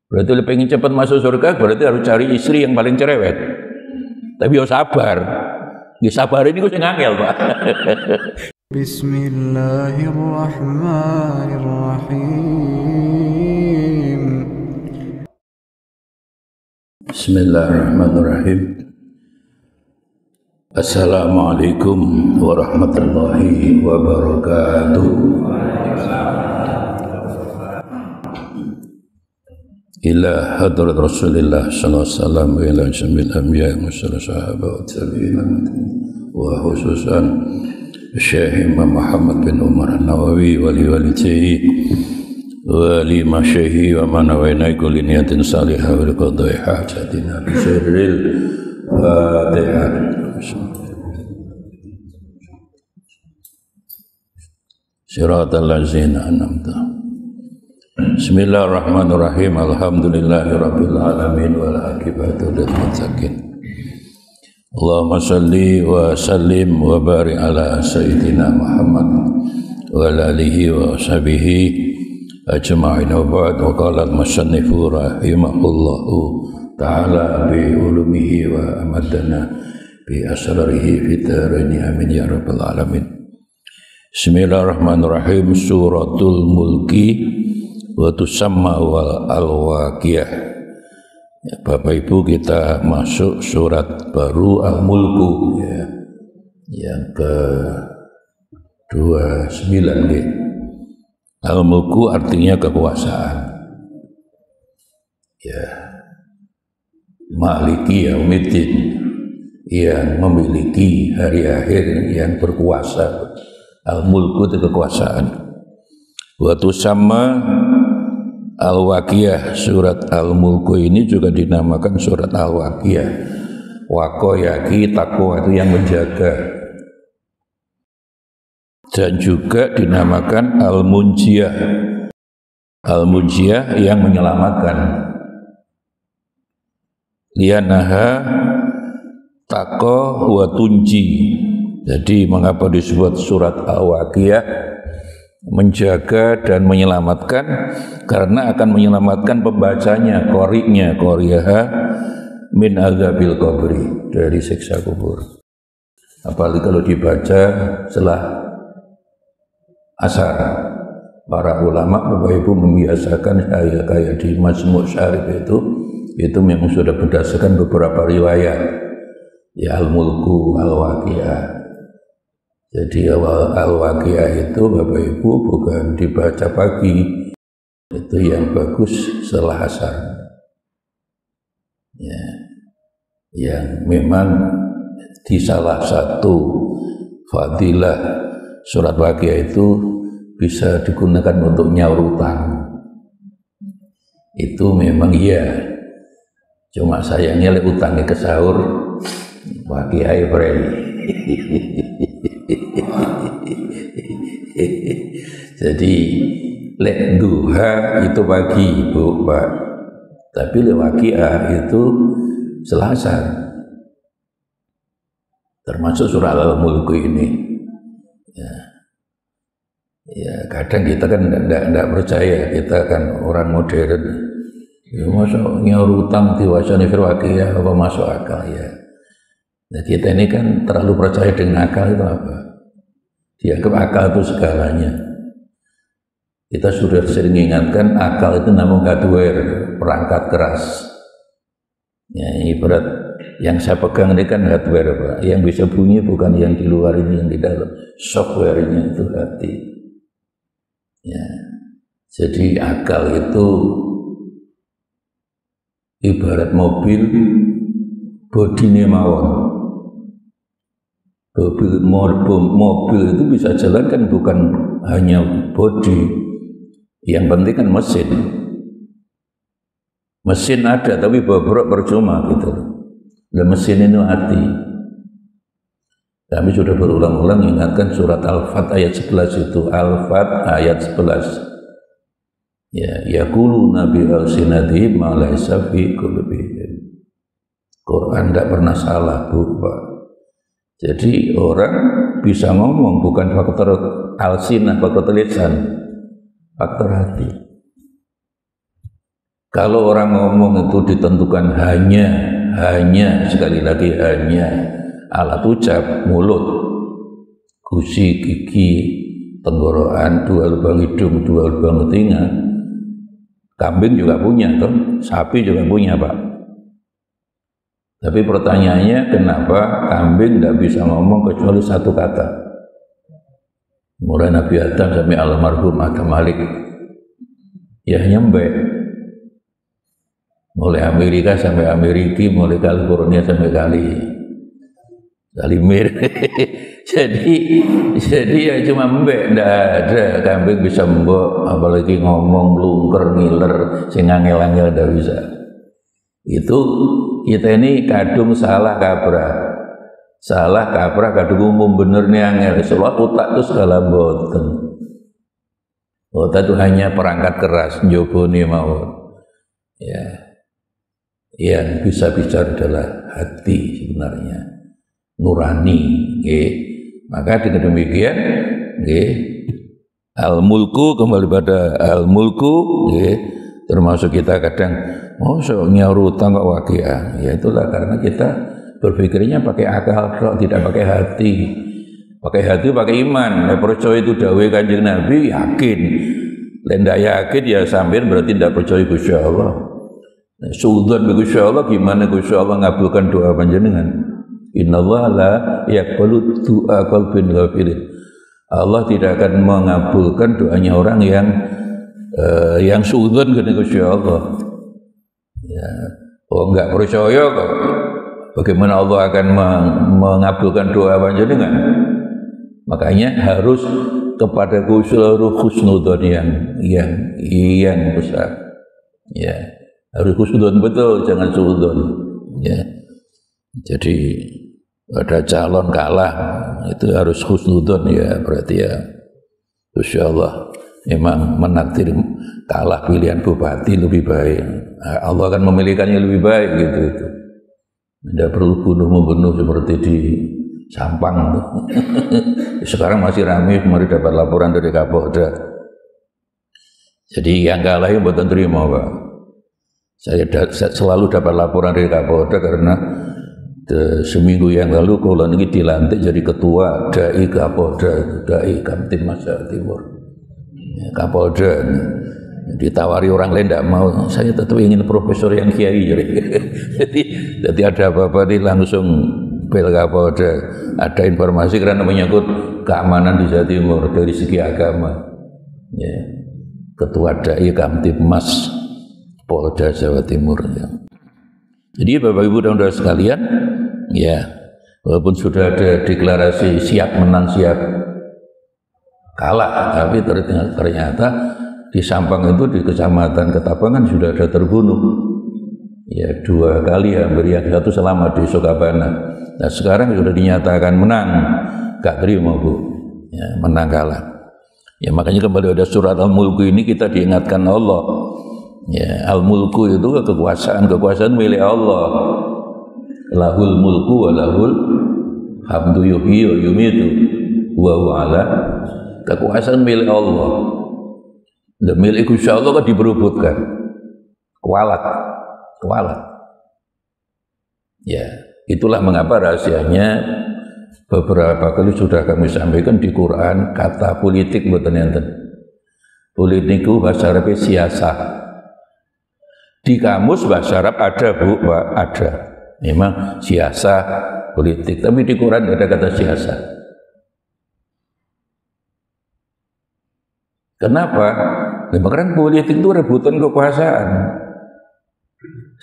Berarti lebih pengen cepat masuk surga, berarti harus cari istri yang paling cerewet. Tapi ya sabar. Ya sabar ini sing angel, Pak. Bismillahirrahmanirrahim. Bismillahirrahmanirrahim. Assalamualaikum warahmatullahi wabarakatuh. Ila hadrat Rasulillah sallallahu alaihi wasallam wa ila jamil anbiya wa sahabat wa tabi'in wa khususan Syekh Imam Muhammad bin Umar An-Nawawi wa li walidayhi wa li masyayikhi wa man nawayna kulli niyatin salihah wa qadai hajatina bi sirril Fatihah. Siratal ladzina an'amta. Bismillahirrahmanirrahim. Alhamdulillahirabbil alamin wal aqibatu lil muttaqin. Allahumma shalli wa sallim wa barik ala sayyidina Muhammad wa ala alihi wa sahbihi ajma'in wa ba'd. Wa qala al-musannifu rahimahullahu ta'ala bi ulumihi wa amadana bi asrarihi fi daraini amin ya rabbal alamin. Bismillahirrahmanirrahim. Suratul Mulki wa tusamma wal al-Waqiah. Ya, Bapak Ibu, kita masuk surat baru Al-Mulku ya. Yang ke-29 ya. Al-Mulku artinya kekuasaan. Ya. Maliki yaumiddin, yang memiliki hari akhir, yang berkuasa. Al-Mulku itu kekuasaan. Wa tusamma Al-Waqiah. Surat Al-Mulku ini juga dinamakan surat Al-Waqiah. Waqayaki, takwa itu yang menjaga. Dan juga dinamakan Al-Munjiyah. Al-Munjiyah yang menyelamatkan. Lianaha taqwa wa tunji. Jadi mengapa disebut surat Al-Waqiah? Menjaga dan menyelamatkan, karena akan menyelamatkan pembacanya, qori'aha min azabil qabri, dari siksa kubur. Apalagi kalau dibaca setelah asar. Para ulama Bapak Ibu membiasakan kayak di Majmu' Syarif itu memang sudah berdasarkan beberapa riwayat. Ya Al-Mulku, Al-Waqiah. Jadi awal Al-Waqiah itu Bapak Ibu bukan dibaca pagi, itu yang bagus setelah asar. Ya, yang memang di salah satu fadilah surat Waqiah itu bisa digunakan untuk nyaur utang. Itu memang iya. Cuma sayangnya lek utangnya ke sahur, Waqiah free. Jadi lek duha itu pagi Bu Pak, tapi lek Waqiah itu Selasa. Termasuk surah Al-Mulku ini. Ya kadang kita kan tidak percaya, kita kan orang modern. Ya masa nyaur utang diwacani fil Waqiah apa masuk akal ya. Nah kita ini kan terlalu percaya dengan akal itu apa? Dianggap akal itu segalanya. Kita sudah sering ingatkan akal itu namun hardware, perangkat keras. Ya ibarat yang saya pegang ini kan hardware Pak. Yang bisa bunyi bukan yang di luar ini, yang di dalam. Software-nya itu hati. Ya. Jadi akal itu ibarat mobil, bodine mawon. Mobil itu bisa jalan kan bukan hanya bodi, yang penting kan mesin. Mesin ada tapi bobrok percuma gitu. Dan mesin itu hati. Kami sudah berulang-ulang ingatkan surat Al-Fat ayat 11 itu. Al-Fat ayat 11. Ya, yaquluna bi alsinatihim ma laysa fi qulubihim. Quran tidak pernah salah Bu Pak. Jadi orang bisa ngomong bukan faktor alsinah, faktor lisan, faktor hati. Kalau orang ngomong itu ditentukan hanya sekali lagi hanya alat ucap, mulut, gusi, gigi, tenggorokan, 2 lubang hidung, 2 lubang telinga. Kambing juga punya, toh, sapi juga punya, Pak. Tapi pertanyaannya, kenapa kambing tidak bisa ngomong kecuali satu kata? Mulai Nabi Adam sampai almarhum Adam Malik, ya nyembek. Mulai Amerika sampai Ameriki, mulai California sampai Kalimir. jadi ya cuma mbek, ndak ada kambing bisa mbok, apalagi ngomong lungker ngiler sing angel-angel ndak bisa. Itu kita ini kadung salah kaprah. Salah kaprah kadung umum bener nih angel. Soalnya otak itu segala boten. Otak itu hanya perangkat keras, njogone mawon. Ya. Yang bisa bicara adalah hati sebenarnya, nurani, nggih. Maka dengan demikian, nggih, al-mulku, kembali pada al-mulku, nggih, termasuk kita kadang nyaur utang kok waqiah. Ya itulah karena kita berpikirnya pakai akal, kok tidak pakai hati. Pakai hati, pakai iman. Percaya itu dawuh Kanjeng Nabi, yakin. Lenda yakin ya sampean berarti tidak percaya Gusti Allah. Suudzon bi Gusti Allah, gimana Gusti Allah ngabulkan doa panjenengan? Innallaha la yaqbalu du'a qalbin ghafilin. Allah tidak akan mengabulkan doanya orang yang suudzon kepada Gusti Allah. Ya, enggak percaya kok. Bagaimana Allah akan mengabulkan doa panjenengan? Makanya harus kepada Gusti Allah husnudzon yang besar. Ya. Harus husnudzon betul, jangan suudzon. Ya. Jadi ada calon kalah itu harus husnudzon ya, berarti ya Insya Allah memang menakdir kalah pilihan bupati lebih baik. Allah akan memilihkannya lebih baik gitu itu. Tidak perlu bunuh-membunuh seperti di Sampang. Sekarang masih ramai, kemarin dapat laporan dari Kapolda. Jadi yang kalah yang buatan terima, Pak. Saya selalu dapat laporan dari Kapolda karena seminggu yang lalu kalau ini dilantik jadi ketua Dai Kapolda, Dai Kamtibmas Jawa Timur. Ya, Kapolda ditawari orang lain tidak mau, saya tetap ingin profesor yang kiai. Jadi ada apa-apa ini langsung bel Kapolda, ada informasi karena menyangkut keamanan di Jawa Timur dari segi agama. Ya, ketua Dai Kamtibmas Polda Jawa Timur. Ya. Jadi Bapak Ibu dan Saudara sekalian, ya walaupun sudah ada deklarasi siap menang siap kalah, tapi ternyata di Sampang itu di Kecamatan Ketapangan sudah ada terbunuh. Ya 2 kali ya, yang satu selamat di Sukabana. Nah sekarang sudah dinyatakan menang, gak terima Bu, ya, menang kalah. Ya makanya kembali ada surat Al-Mulku ini kita diingatkan Allah. Ya, al-mulku itu kekuasaan milik Allah. Lahul mulku wa lahul hamdu yuhyi wa yumitu wa huwa ala. Kekuasaan milik Allah. Dan milik Gusti Allah kan diperebutkan. Kualat. Ya, itulah mengapa rahasianya beberapa kali sudah kami sampaikan di Quran kata politik mboten enten. Politik itu bahasa Arab siasah. Di kamus bahasa Arab ada Bu, Pak, ada. Memang siasah politik, tapi di Quran tidak ada kata siasah. Kenapa? Karena politik itu rebutan kekuasaan.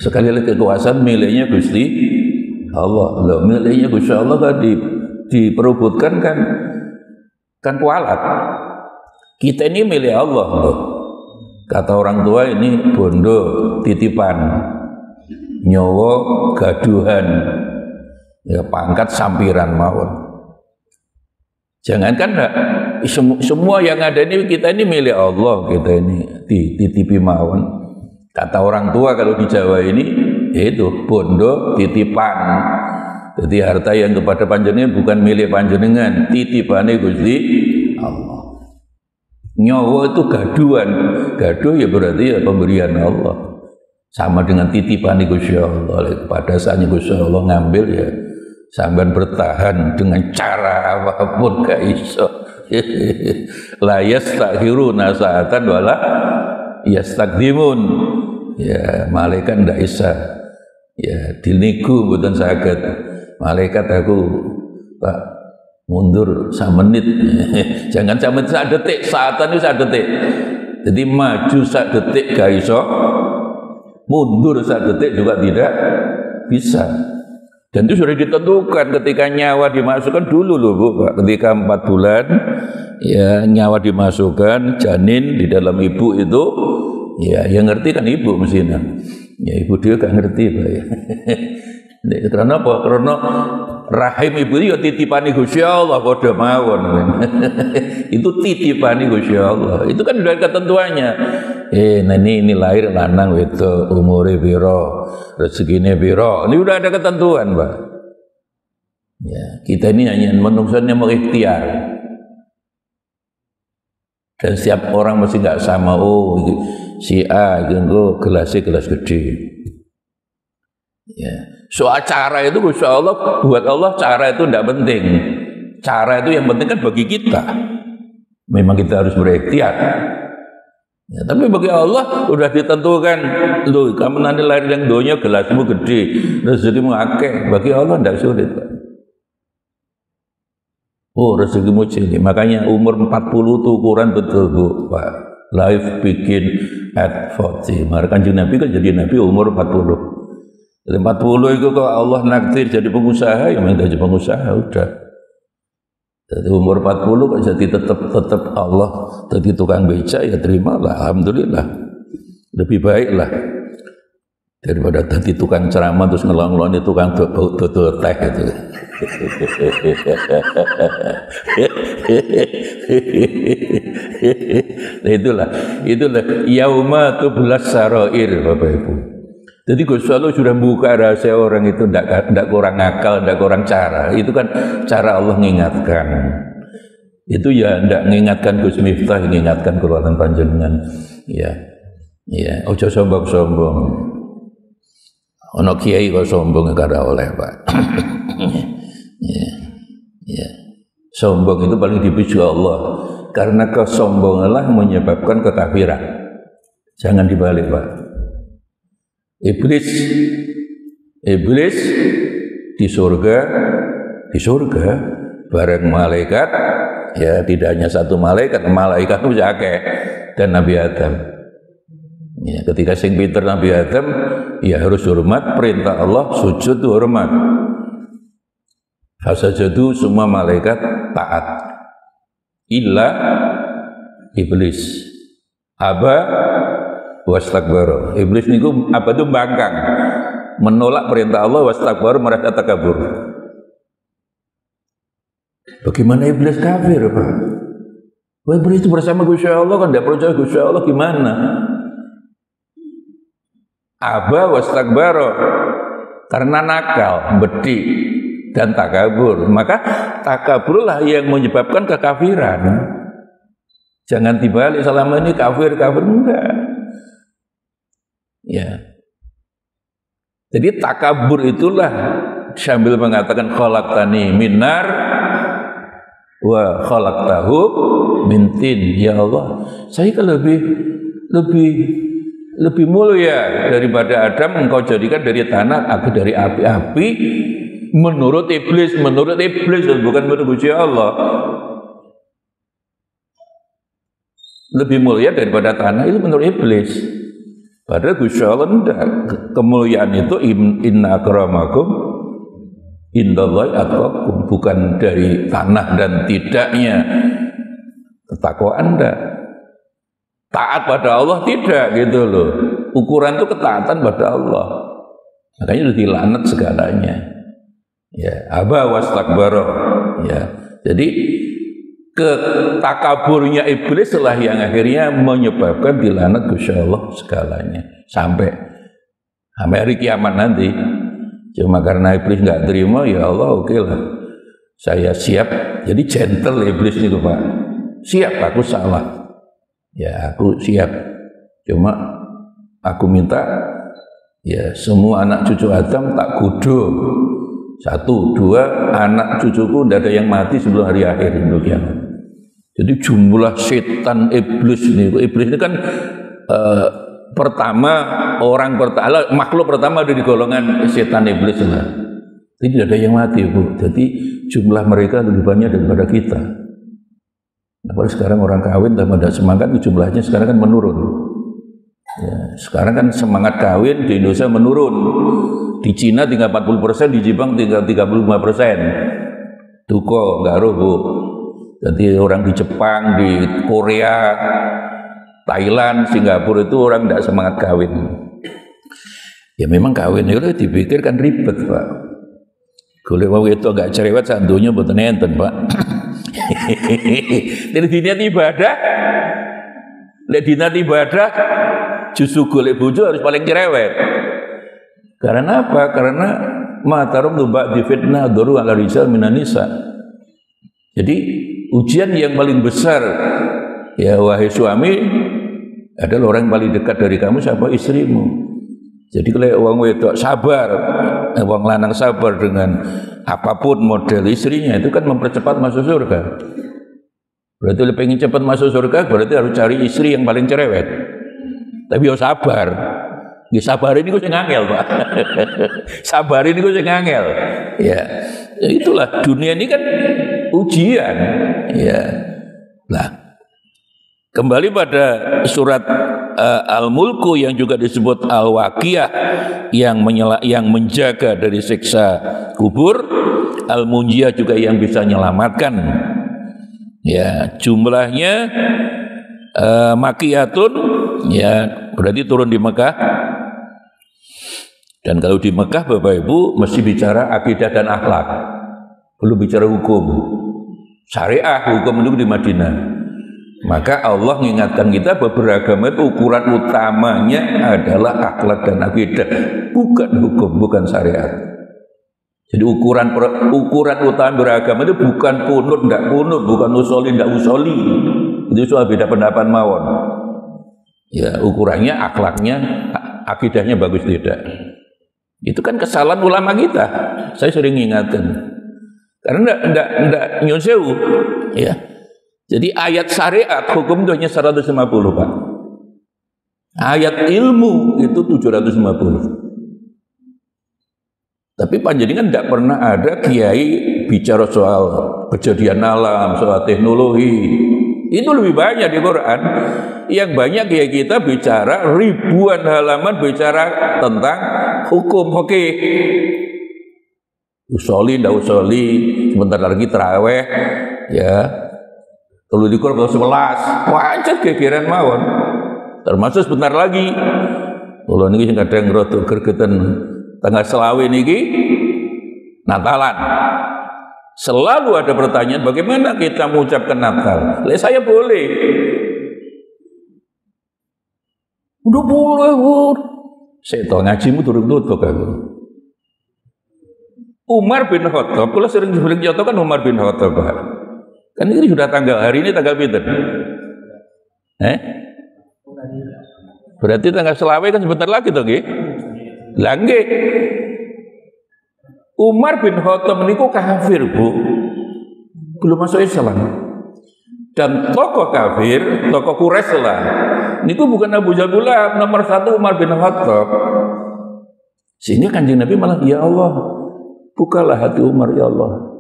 Sekali lagi kekuasaan miliknya Gusti Allah. Loh, miliknya Gusti Allah kan diperebutkan kan kualat. Kita ini milik Allah loh. Kata orang tua ini bondo titipan, nyawa gaduhan, ya pangkat sampiran mawon. Jangankan semua yang ada ini kita ini milik Allah, kita ini dititipi mawon. Kata orang tua kalau di Jawa ini itu bondo titipan. Jadi harta yang kepada panjenengan bukan milik panjenengan, titipane Gusti Allah. Nyawa itu gaduhan, gaduh ya berarti ya pemberian Allah. sama dengan titipan Gusti Allah. Pada saatnya Gusti Allah ngambil ya sampean bertahan dengan cara apapun gak iso. La yastakhiruna sa'atan wala yastaqdimun. Ya malaikat ndak bisa ya diniku mboten saged. Malaikat aku Pak mundur menit. Jangan sampai sak detik, saatan itu sak detik. Jadi maju sak detik gak iso, mundur sak detik juga tidak bisa. Dan itu sudah ditentukan ketika nyawa dimasukkan dulu loh Bu, Pak. Ketika 4 bulan ya nyawa dimasukkan, janin di dalam ibu itu ya yang ngerti kan ibu mestinya. Ya ibu dia gak ngerti Pak ya. Karena apa? Karena rahim ibu itu ya titipani Gusti Allah padha mawon. Itu titipani Gusti Allah. Itu kan sudah ketentuannya. Ini lahir lanang wedok, umure pira, rezekine pira. Ini udah ada ketentuan, Pak. Ya, kita ini hanya manusianya mau ikhtiar. Dan setiap orang mesti nggak sama. Oh, si A itu gelasnya gelas gede. Ya. Soal cara itu Gusti Allah, buat Allah cara itu tidak penting. Cara itu yang penting kan bagi kita. Memang kita harus berikhtiar. Ya, tapi bagi Allah sudah ditentukan, loh kamu nanti lahir yang dunia gelasmu gede, rezekimu akeh. Bagi Allah tidak sulit, Pak. Oh rezekimu cilik, makanya umur 40 itu ukuran betul Bu, Pak. Life begin at 40. Maka Kanjeng Nabi kan jadi Nabi umur 40. Jadi 40 itu kalau Allah nakdir jadi pengusaha, ya memang jadi pengusaha udah. Jadi umur 40 kok jadi tetap Allah jadi tukang beca ya terimalah, alhamdulillah. Lebih baiklah daripada jadi tukang ceramah terus ngelong-ngelong tukang dodol teh gitu. Nah, itulah yauma tublas sarair Bapak Ibu. Jadi Gusti Allah sudah buka rahasia orang itu tidak kurang akal, tidak kurang cara. Itu kan cara Allah mengingatkan. Itu ya tidak mengingatkan Gus Miftah, mengingatkan keluaran panjenengan. Ya, ya, ojo sombong-sombong. Ono kiai kok sombong kada oleh Pak. Ya, ya. Sombong itu paling dipuji Allah. Karena kesombonganlah menyebabkan kekafiran. Jangan dibalik Pak. Iblis di surga bareng malaikat, ya tidak hanya satu malaikat itu akeh dan Nabi Adam. Ya, ketika sing pinter Nabi Adam, ya harus hormat perintah Allah, sujud itu hormat. Fasajadu semua malaikat taat. Illa iblis. Aba wastakbara. Iblis niku apa itu bangkang, menolak perintah Allah, wastakbara merasa takabur. Bagaimana iblis kafir, Pak? Wah, iblis itu bersama Gusti Allah kan tidak percaya Gusti Allah gimana? Aba wastakbara karena nakal, bedi dan takabur. Maka takaburlah yang menyebabkan kekafiran. Jangan dibalik selama ini kafir enggak. Ya. Jadi takabur itulah sambil mengatakan khalaqtani minar wa khalaqtahu min tin. Ya Allah, saya kan lebih mulia daripada Adam, engkau jadikan dari tanah, aku dari api. Menurut iblis bukan menurut Gusti Allah. Lebih mulia daripada tanah itu menurut iblis. Padahal Gusti Allah enggak. Kemuliaan itu inna akramakum indallahi atqakum, bukan dari tanah dan tidaknya ketakwaan enggak. Taat pada Allah tidak gitu loh. Ukuran itu ketaatan pada Allah. Makanya itu dilaknat segalanya. Ya, aba wastakbara. Ya. Jadi ketakaburnya iblis lah yang akhirnya menyebabkan dilaknat Gusti Allah segalanya sampai hari kiamat nanti. Cuma karena iblis nggak terima, ya Allah oke lah, saya siap. Jadi gentle iblis itu Pak, siap aku salah, ya aku siap. Cuma aku minta Ya, semua anak cucu Adam tak kudo. 1, 2, anak cucuku tidak ada yang mati sebelum hari akhir untuk kiamat. Jadi jumlah setan iblis ini kan pertama makhluk pertama ada di golongan setan iblis lah. Tidak ada yang mati, Bu. Jadi jumlah mereka lebih banyak daripada kita. Apalagi sekarang orang kawin tambah ada semangat, jumlahnya sekarang kan menurun. Ya, sekarang kan semangat kawin di Indonesia menurun. Di Cina tinggal 40%, di Jepang tinggal 35%. Duko, ngaruh, Bu. Jadi orang di Jepang, di Korea, Thailand, Singapura itu orang tidak semangat kawin. Ya memang kawin itu dipikirkan ribet, Pak. Kalau mau itu agak cerewet, sandunya betul enten, Pak. Dari diniat ibadah, justru golek bojo harus paling cerewet. Karena apa? Karena matarum tuba di fitnah doru ala rijal minan nisa. Jadi ujian yang paling besar, ya wahai suami, adalah orang yang paling dekat dari kamu siapa? Istrimu. Jadi kalau orang wedok sabar, orang lanang sabar dengan apapun model istrinya, itu kan mempercepat masuk surga. Berarti kalau pengen cepat masuk surga, berarti harus cari istri yang paling cerewet. Tapi harus sabar. Ya sabar ini gue ngangel, Pak. Sabar ini gue ngangel. Ya, itulah dunia ini kan ujian. Ya, nah, kembali pada surat Al-Mulku yang juga disebut Al-Waqiah yang menjaga dari siksa kubur, Al-Munjiyah juga yang bisa menyelamatkan. Ya, jumlahnya makiyatun, ya berarti turun di Mekah. Dan kalau di Mekah Bapak Ibu mesti bicara akidah dan akhlak, belum bicara hukum. Syariah, hukum itu di Madinah. Maka Allah mengingatkan kita bahwa beragama itu ukuran utamanya adalah akhlak dan akidah, bukan hukum, bukan syariat. Jadi ukuran utama beragama itu bukan kunut, tidak kunut, bukan usoli, tidak usoli. Itu soal beda pendapat mawon. Ya, ukurannya akhlaknya, akidahnya bagus tidak. Itu kan kesalahan ulama kita. Saya sering ingatkan. Karena tidak nyun sewu, ya. Jadi ayat syariat hukum itu hanya 150, Pak. Ayat ilmu itu 750. Tapi panjenengan tidak pernah ada kiai bicara soal kejadian alam, soal teknologi. Itu lebih banyak di Quran. Yang banyak kiai kita bicara ribuan halaman bicara tentang hukum fikih. Usoli, tidak usoli, sebentar lagi tarawih, ya. Kalau di Quran 11, wajar gegeran mawon. Termasuk sebentar lagi. Kalau ini kadang rotok gergeten tengah selawe niki Natalan. Selalu ada pertanyaan bagaimana kita mengucapkan Natal. Saya boleh. Udah boleh, saya tahu ngajimu turun tutup aku. Umar bin Khattab, kalau sering contoh kan Umar bin Khattab, Pak. Kan ini sudah hari ini tanggal pinten? Berarti tanggal selawe kan sebentar lagi toh nggih? Lah nggih. Umar bin Khattab niku kafir, Bu. Belum masuk Islam. Dan tokoh kafir, tokoh Quraisy lah. Niku bukan Abu Jahal, nomor 1 Umar bin Khattab. Sehingga Kanjeng Nabi malah, ya Allah, bukalah hati Umar, ya Allah.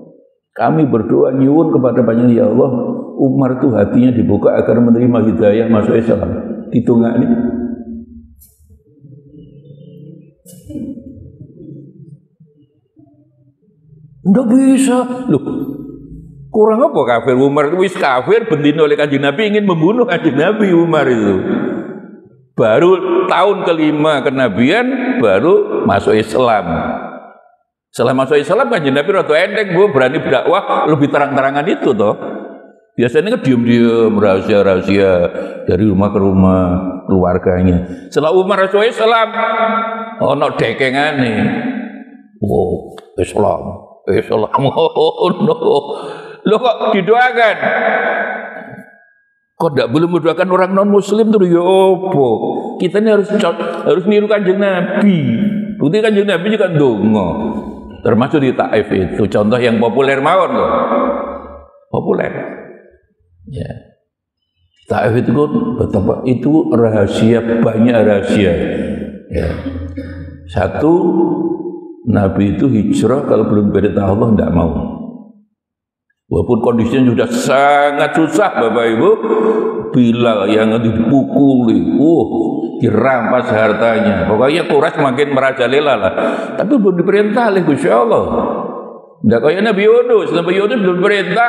Kami berdoa nyuwun kepada panjenengan, ya Allah, Umar itu hatinya dibuka agar menerima hidayah masuk Islam. Ditungak ini. Enggak bisa. Loh, kurang apa kafir Umar itu wis kafir bendino oleh Kanjeng Nabi ingin membunuh Kanjeng Nabi Umar itu. Baru tahun kelima kenabian baru masuk Islam. Setelah masuk Islam Kanjeng Nabi rada endek, Bu, berani berdakwah lebih terang-terangan itu toh. Biasanya kan diam-diam rahasia-rahasia dari rumah ke rumah keluarganya. Setelah Umar masuk Islam, ono dekengane. Wow, Islam. Oh no. Loh kok didoakan? Kok tidak boleh mendoakan orang non muslim tuh ya opo? kita ini harus niru Kanjeng Nabi. Bukti Kanjeng Nabi juga ndonga. Termasuk di Taif itu contoh yang populer mawon loh. Populer. Ya. Taif itu betapa itu rahasia, banyak rahasia. Ya. Satu, Nabi itu hijrah kalau belum perintah Allah tidak mau. Walaupun kondisinya sudah sangat susah Bapak Ibu, Bilal yang dipukuli, dirampas hartanya. Pokoknya Quraisy makin merajalela lah. Tapi belum diperintah oleh Gusti Allah. Tidak kayak Nabi Yunus. Nabi Yunus belum diperintah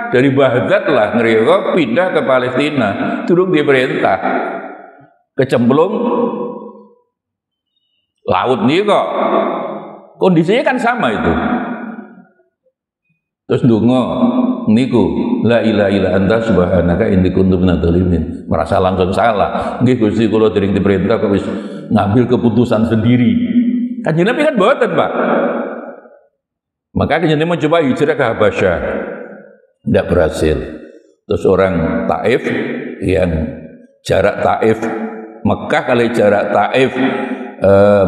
dari Baghdad lah ngeriyo pindah ke Palestina. Turun diperintah. Kecemplung laut nih kok. Kondisinya kan sama itu. Terus ndonga niku la ilaha illa anta subhanaka inni kuntu minadz dzalimin. Merasa langsung salah. Nggih Gusti kula dereng diperintah kok wis ngambil keputusan sendiri. Kanjeng Nabi kan mboten, Pak. Maka Kanjeng Nabi mencoba hijrah ke Habasyah. Tidak berhasil. Terus orang Taif yang jarak Taif Mekah kali jarak Taif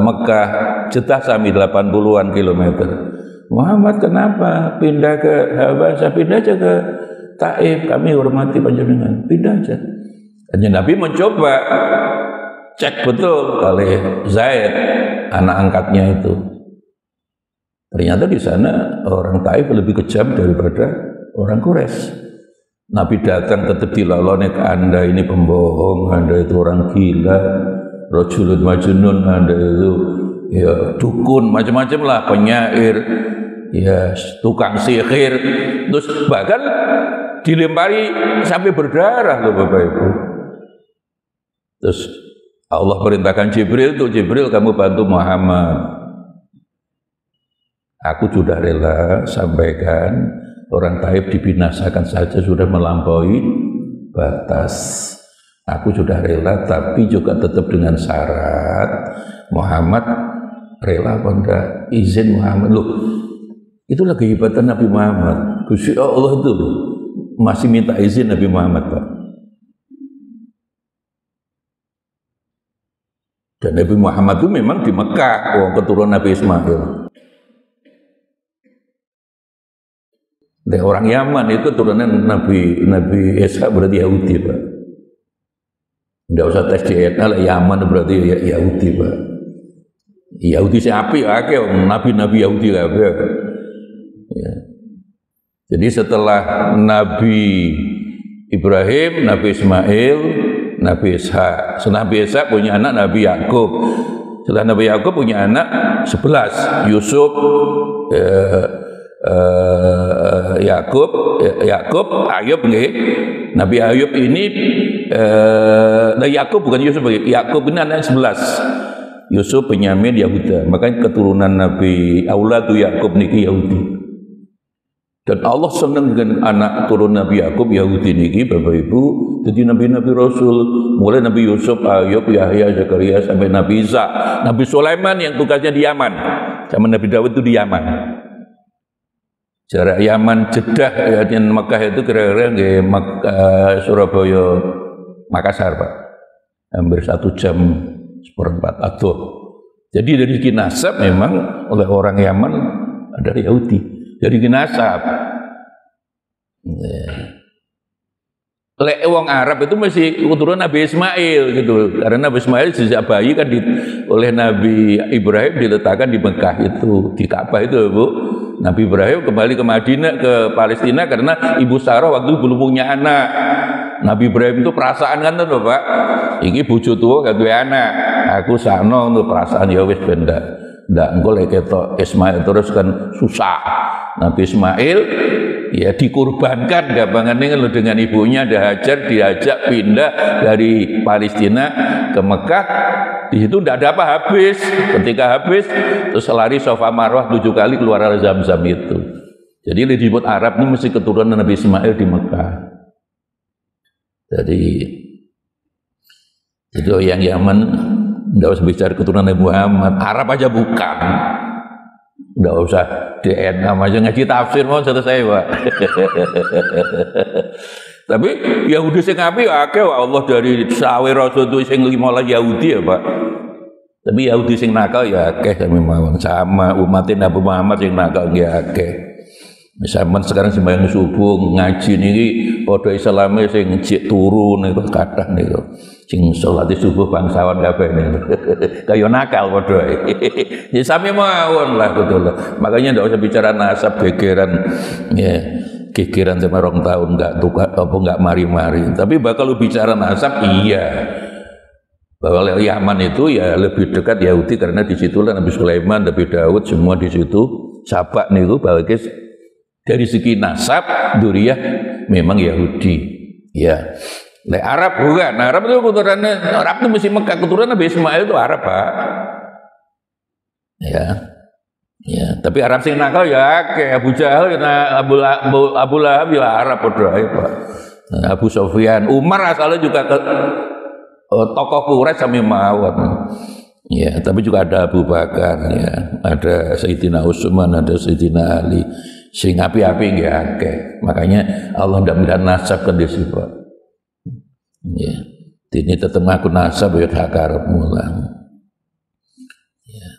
Mekah Jeddah sampai 80-an kilometer. Muhammad kenapa pindah ke Habasyah? Pindah aja ke Taif, kami hormati panjenengan. Pindah aja. Kanjeng Nabi mencoba cek betul oleh Zaid, anak angkatnya itu. Ternyata di sana orang Taif lebih kejam daripada orang Quraisy. Nabi datang tetap dilalone ke Anda ini pembohong, Anda itu orang gila, rajulun majnun, Anda itu ya dukun, macam-macam lah, penyair, ya tukang sihir, terus bahkan dilempari sampai berdarah loh Bapak Ibu. Terus Allah perintahkan Jibril tuh, Jibril kamu bantu Muhammad. Aku sudah rela sampaikan orang Taif dibinasakan saja sudah melampaui batas. Aku sudah rela, tapi juga tetap dengan syarat Muhammad rela apa enggak, izin Muhammad. Loh, itulah kehebatan Nabi Muhammad. Gusti Allah itu masih minta izin Nabi Muhammad, Pak. Dan Nabi Muhammad itu memang di Mekah, keturunan Nabi Ismail. Dan orang Yaman itu turunan Nabi Isa berarti Yahudi, Pak. Tidak usah tes DNA lah, Yaman berarti Yahudi, Pak. Yahudi siapa ya? Nabi Yahudi lah, Pak. Ya. Jadi setelah Nabi Ibrahim, Nabi Ismail, Nabi Ishak. Setelah Nabi Ishak punya anak Nabi Yakub. Setelah Nabi Yakub punya anak 11, Yusuf, Yakub, Ayub nggih. Nabi Ayub ini Yakub bukan Yusuf, Yakub ini anak 11. Yusuf, Benyamin, Yahuda. Makanya keturunan Nabi Auladu Yakub niki Yahudi. Dan Allah senang dengan anak turun Nabi Yakub Yahudi niki Bapak Ibu. Jadi Nabi-Nabi Rasul mulai Nabi Yusuf, Ayub, Yahya, Zakaria sampai Nabi Isa, Nabi Sulaiman yang tugasnya di Yaman. Zaman Nabi Dawud itu di Yaman. Jarak Yaman Jeddah ya di Mekah itu kira-kira nggih Surabaya Makassar, Pak. Hampir 1 jam seperempat aduh. Jadi dari segi nasab memang oleh orang Yaman dari Yahudi. Dari segi nasab. Lek wong Arab itu masih keturunan Nabi Ismail gitu. Karena Nabi Ismail sejak bayi kan oleh Nabi Ibrahim diletakkan di Mekah itu, di Ka'bah itu, Bu. Nabi Ibrahim kembali ke Madinah, ke Palestina karena Ibu Sarah waktu itu belum punya anak. Nabi Ibrahim itu perasaan kan tuh, Pak. Iki bojo tuwa gak duwe anak. Aku sakno untuk perasaan ya wis ben ndak engko lek ketok Ismail terus kan susah. Nabi Ismail ya dikurbankan gampangane dengan ibunya Hajar diajak pindah dari Palestina ke Mekah. Di situ tidak ada apa habis. Ketika habis terus lari Safa Marwah 7 kali keluar air Zam-Zam itu. Jadi disebut Arab ini mesti keturunan Nabi Ismail di Mekah. Jadi itu yang Yaman tidak usah bicara keturunan Nabi Muhammad, Arab aja bukan. Tidak usah DNA aja ngaji tafsir mau selesai, Pak. Tapi Yahudi sing apik akeh Allah dari sawe rasul itu sing 15 Yahudi ya, Pak. Tapi Yahudi sing nakal ya akeh memang sama umatin Nabi Muhammad sing nakal ya akeh. Misalnya sekarang sembahyang subuh ngaji niki padha Islame sing jek turu niku kathah niku. Sing salat subuh bangsawan kabeh niku. Kaya nakal padha. Ya sami mawon lah betul. Makanya ndak usah bicara nasab gegeran ya. Gegeran sama 2 tahun enggak tukar apa enggak mari-mari. Tapi bakal bicara nasab iya. Bahwa Yaman itu ya lebih dekat Yahudi karena di situlah Nabi Sulaiman, Nabi Daud semua di situ. Sabak niku bahwa dari segi nasab duriyah memang Yahudi. Ya. Lek Arab bukan. Arab itu keturunannya Arab itu mesti Mekah, keturunan Nabi Ismail itu Arab, Pak. Ya. Ya, tapi Arab sing nakal ya kayak Abu Jahal ya Abu Lahab ya Arab padha ae, Pak. Abu Sufyan, Umar asalnya juga tokoh Quraisy sami mawon. Ya, tapi juga ada Abu Bakar ya, ada Sayyidina Utsman, ada Sayyidina Ali. Sing api-api nggih akeh. Makanya Allah ndak minta nasab kan dhewe, Pak. Ya. Ini tetep ngaku nasab ya hak karepmu lah. Ya.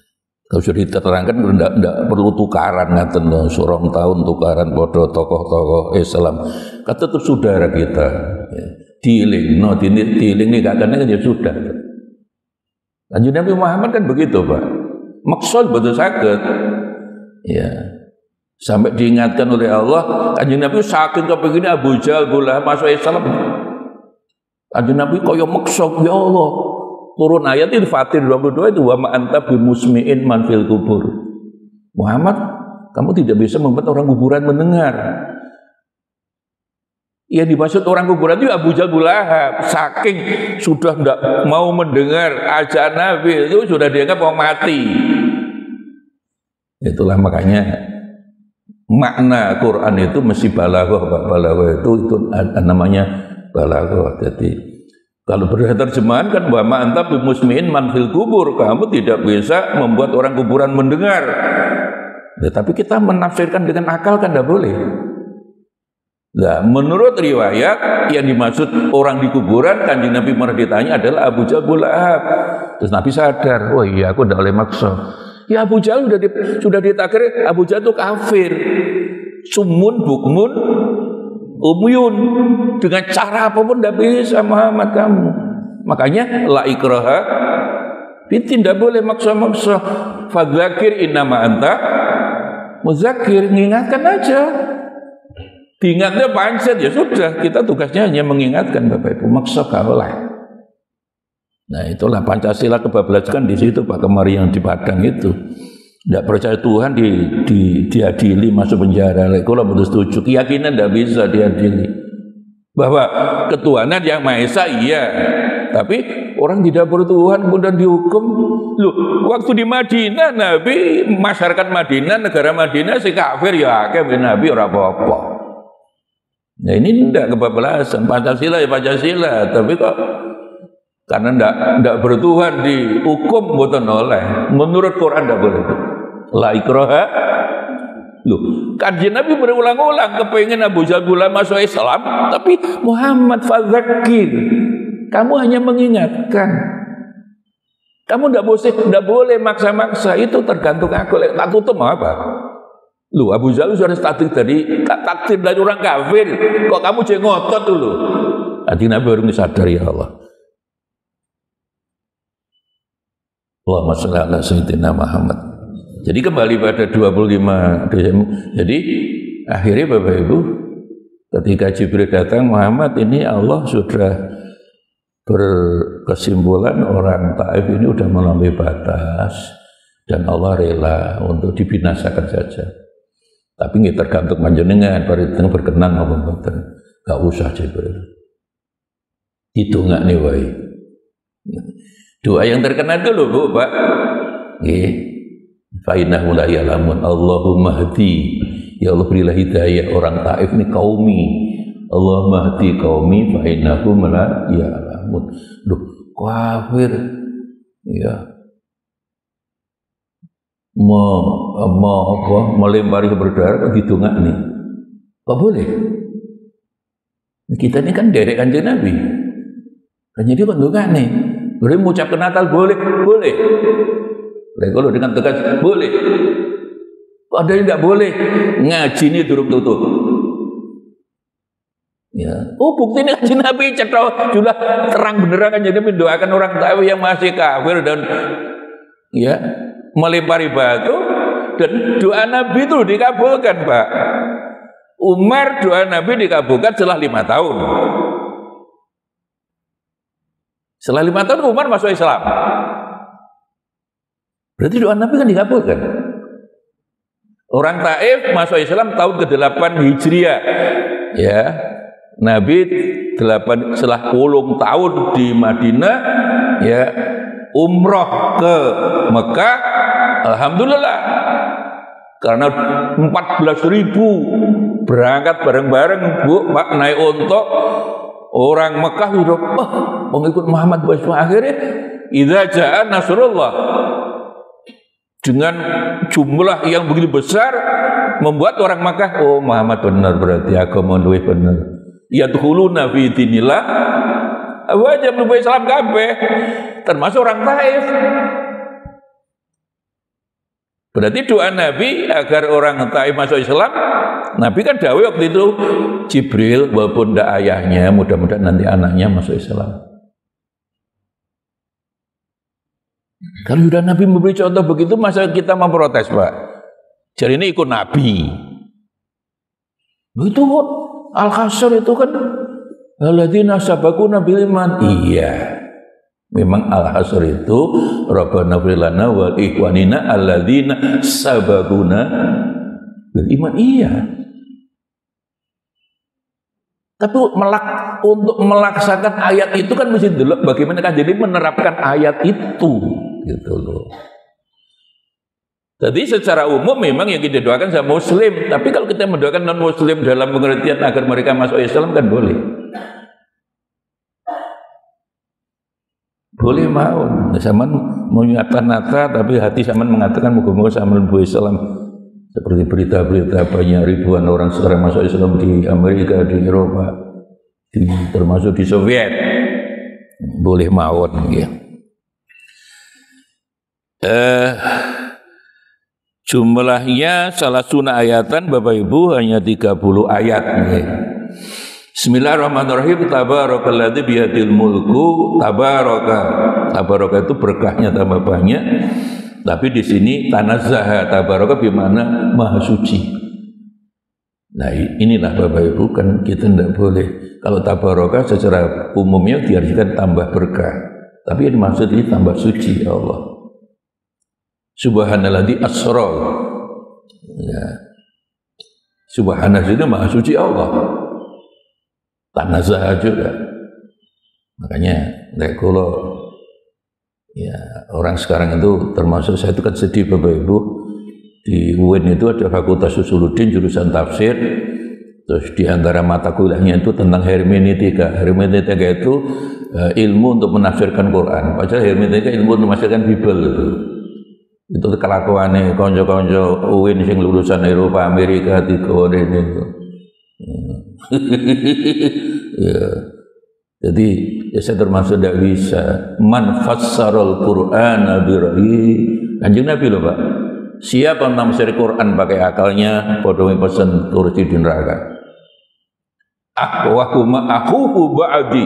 Kalau sudah diterangkan ndak perlu tukaran ngaten lho, 2 tahun tukaran padha tokoh-tokoh Islam. Kan tetap saudara kita. Ya. Diiling, diiling nih kakaknya kan ya sudah. Kanjeng Nabi Muhammad kan begitu, Pak. Maksud betul sakit. Ya. Sampai diingatkan oleh Allah, Kanjeng Nabi sakit kepengin Abu Jahal bola masuk Islam. Kanjeng Nabi kaya maksud ya Allah. Turun ayat Al-Fatir 22 itu wa ma anta bimusmi'in man fil kubur. Muhammad, kamu tidak bisa membuat orang kuburan mendengar. Ya dimaksud orang kuburan itu Abu Jahal Lahab. Saking sudah tidak mau mendengar ajaran Nabi itu sudah dianggap mau mati. Itulah makanya makna Quran itu mesti balaghah, Pak. Balaghah itu namanya balaghah. Jadi kalau terjemahan kan wa ma anta bimusmi'in man fil kubur, kamu tidak bisa membuat orang kuburan mendengar. Tapi kita menafsirkan dengan akal kan tidak boleh. Nah, menurut riwayat yang dimaksud orang di kuburan Kanjeng Nabi pernah ditanya adalah Abu Jahal Lahab. Terus Nabi sadar, oh iya aku tidak boleh maksud. Ya Abu Jahal sudah ditakdir Abu Jahal itu kafir, sumun bukmun umyun, dengan cara apapun tidak bisa Muhammad kamu. Makanya la ikraha, tidak boleh maksa-maksa. Fadzakir innama anta muzakir, mengingatkan aja. Diingatnya pancet ya sudah, kita tugasnya hanya mengingatkan Bapak Ibu, maksa kalah. Nah itulah Pancasila kebablasan di situ, Pak. Kemarin yang di Padang itu tidak percaya Tuhan diadili masuk penjara. Kalau betul setuju, keyakinan tidak bisa diadili. Bahwa ketuhanan yang Maha Esa iya, tapi orang tidak bertuhan kemudian dihukum. Loh, waktu di Madinah Nabi, masyarakat Madinah, negara Madinah si kafir ya akeh Nabi ora apa-apa. Nah ini tidak kebablasan, Pancasila ya Pancasila, tapi kok karena tidak bertuhan dihukum mboten oleh. Menurut Quran tidak boleh. La ikraha. Loh, Kanjeng Nabi berulang-ulang kepengen Abu Jahal masuk Islam, tapi Muhammad fadzakir. Kamu hanya mengingatkan. Kamu tidak boleh maksa-maksa, itu tergantung aku. Tak tutup apa? Lu Abu Jahal sudah takdir dari orang kafir, kok kamu jangan ngotot dulu. Hati Nabi baru sadar ya Allah. Allahumma sholli ala sayyidina Muhammad. Jadi kembali pada 25 Desember. Jadi akhirnya Bapak Ibu, ketika Jibril datang, Muhammad ini Allah sudah berkesimpulan orang Taif ini sudah melampaui batas dan Allah rela untuk dibinasakan saja. Tapi nggak tergantung panjenengan, panjenengan berkenan apa mboten. Gak usah Jibril. Itu nggak nih wae. Doa yang terkenal dulu Bu, Pak. Nggih. Fa innahu la ya'lamun. Allahumma hdi. Ya Allah berilah hidayah orang Taif ini kaumi. Allahumma hdi kaumi fa innahu la ya'lamun. Duh, kafir. Ya. Melempari berdarah didongakni. Kok boleh? Kita ini kan derek Kanjeng Nabi. Dan jadi kandungane, boleh mengucapkan Natal boleh. Boleh kalau dengan tegas boleh. Ada yang tidak boleh, ngaji ini durung tutup. Ya, bukti ini Kanjeng Nabi cetok sudah terang beneran kan, jadi mendoakan orang tahu yang masih kafir dan ya melempari batu, dan doa Nabi itu dikabulkan, Pak. Umar doa Nabi dikabulkan setelah 5 tahun. Setelah 5 tahun Umar masuk Islam. Berarti doa Nabi kan dikabulkan. Orang Taif masuk Islam tahun ke-8 Hijriah. Ya. Nabi setelah 10 tahun di Madinah, ya, umroh ke Mekah, alhamdulillah. Karena 14.000 berangkat bareng-bareng, Bu, Pak, naik unta. Orang Mekah sudah mengikut Muhammad Basma. Akhirnya idza jaa nasrullah, dengan jumlah yang begitu besar membuat orang Mekah, oh Muhammad benar, berarti agama duwe benar. Yadkhuluna fi dinillah, wajib lu Islam kabeh, termasuk orang Taif. Berarti doa Nabi agar orang Taif masuk Islam, Nabi kan dawuh waktu itu Jibril, walaupun tidak ayahnya, mudah-mudahan nanti anaknya masuk Islam. Kalau sudah Nabi memberi contoh begitu, masa kita memprotes, Pak? Jadi ini ikut Nabi. Itu kok Al-Hasyr itu kan alladzina sabaquna bil iman. Iya. Memang Al-Hasyr itu Rabbana fir lana wa ikhwanina alladzina sabaquna bil iman. Iya. Tapi untuk melaksanakan ayat itu kan mesti dulu bagaimana kan jadi menerapkan ayat itu, gitu loh. Jadi secara umum memang yang kita doakan sama Muslim, tapi kalau kita mendoakan non Muslim dalam pengertian agar mereka masuk Islam kan boleh. Boleh mau, sama menyiapkan nata, tapi hati sama mengatakan moga-moga sama lebih Islam. Seperti berita-berita banyak ribuan orang sekarang masuk Islam di Amerika, di Eropa, termasuk di Soviet. Boleh mawon, ya. Jumlahnya salah sunah ayatan Bapak Ibu hanya 30 ayat. Ya. Bismillahirrahmanirrahim. Tabarakalladzi biyadil mulku. Tabaraka itu berkahnya tambah banyak. Tapi di sini tanazzaha, tabaraka bimana maha suci. Nah inilah Bapak Ibu, kan kita tidak boleh. Kalau tabaraka secara umumnya diartikan tambah berkah. Tapi yang dimaksud ini tambah suci ya Allah. Subhanalladzi asra. Ya. Subhanallah itu maha suci Allah. Tanazzaha juga. Makanya kalau ya, orang sekarang itu termasuk saya itu kan sedih Bapak Ibu, di UIN itu ada Fakultas Usuluddin jurusan tafsir, terus di antara mata kuliahnya itu tentang hermeneutika. Hermeneutika itu ilmu untuk menafsirkan Quran, padahal hermeneutika ilmu untuk menafsirkan Bible itu kelakuannya konco-konco UIN yang lulusan Eropa, Amerika, di Korea itu. Ya. Jadi ya saya termasuk tidak bisa man fassarul Qur'ana bi ra'yi. Kanjeng Nabi loh Pak. Siapa yang menafsir Quran pakai akalnya, bodohnya pesan kursi di neraka. Aku ba'di.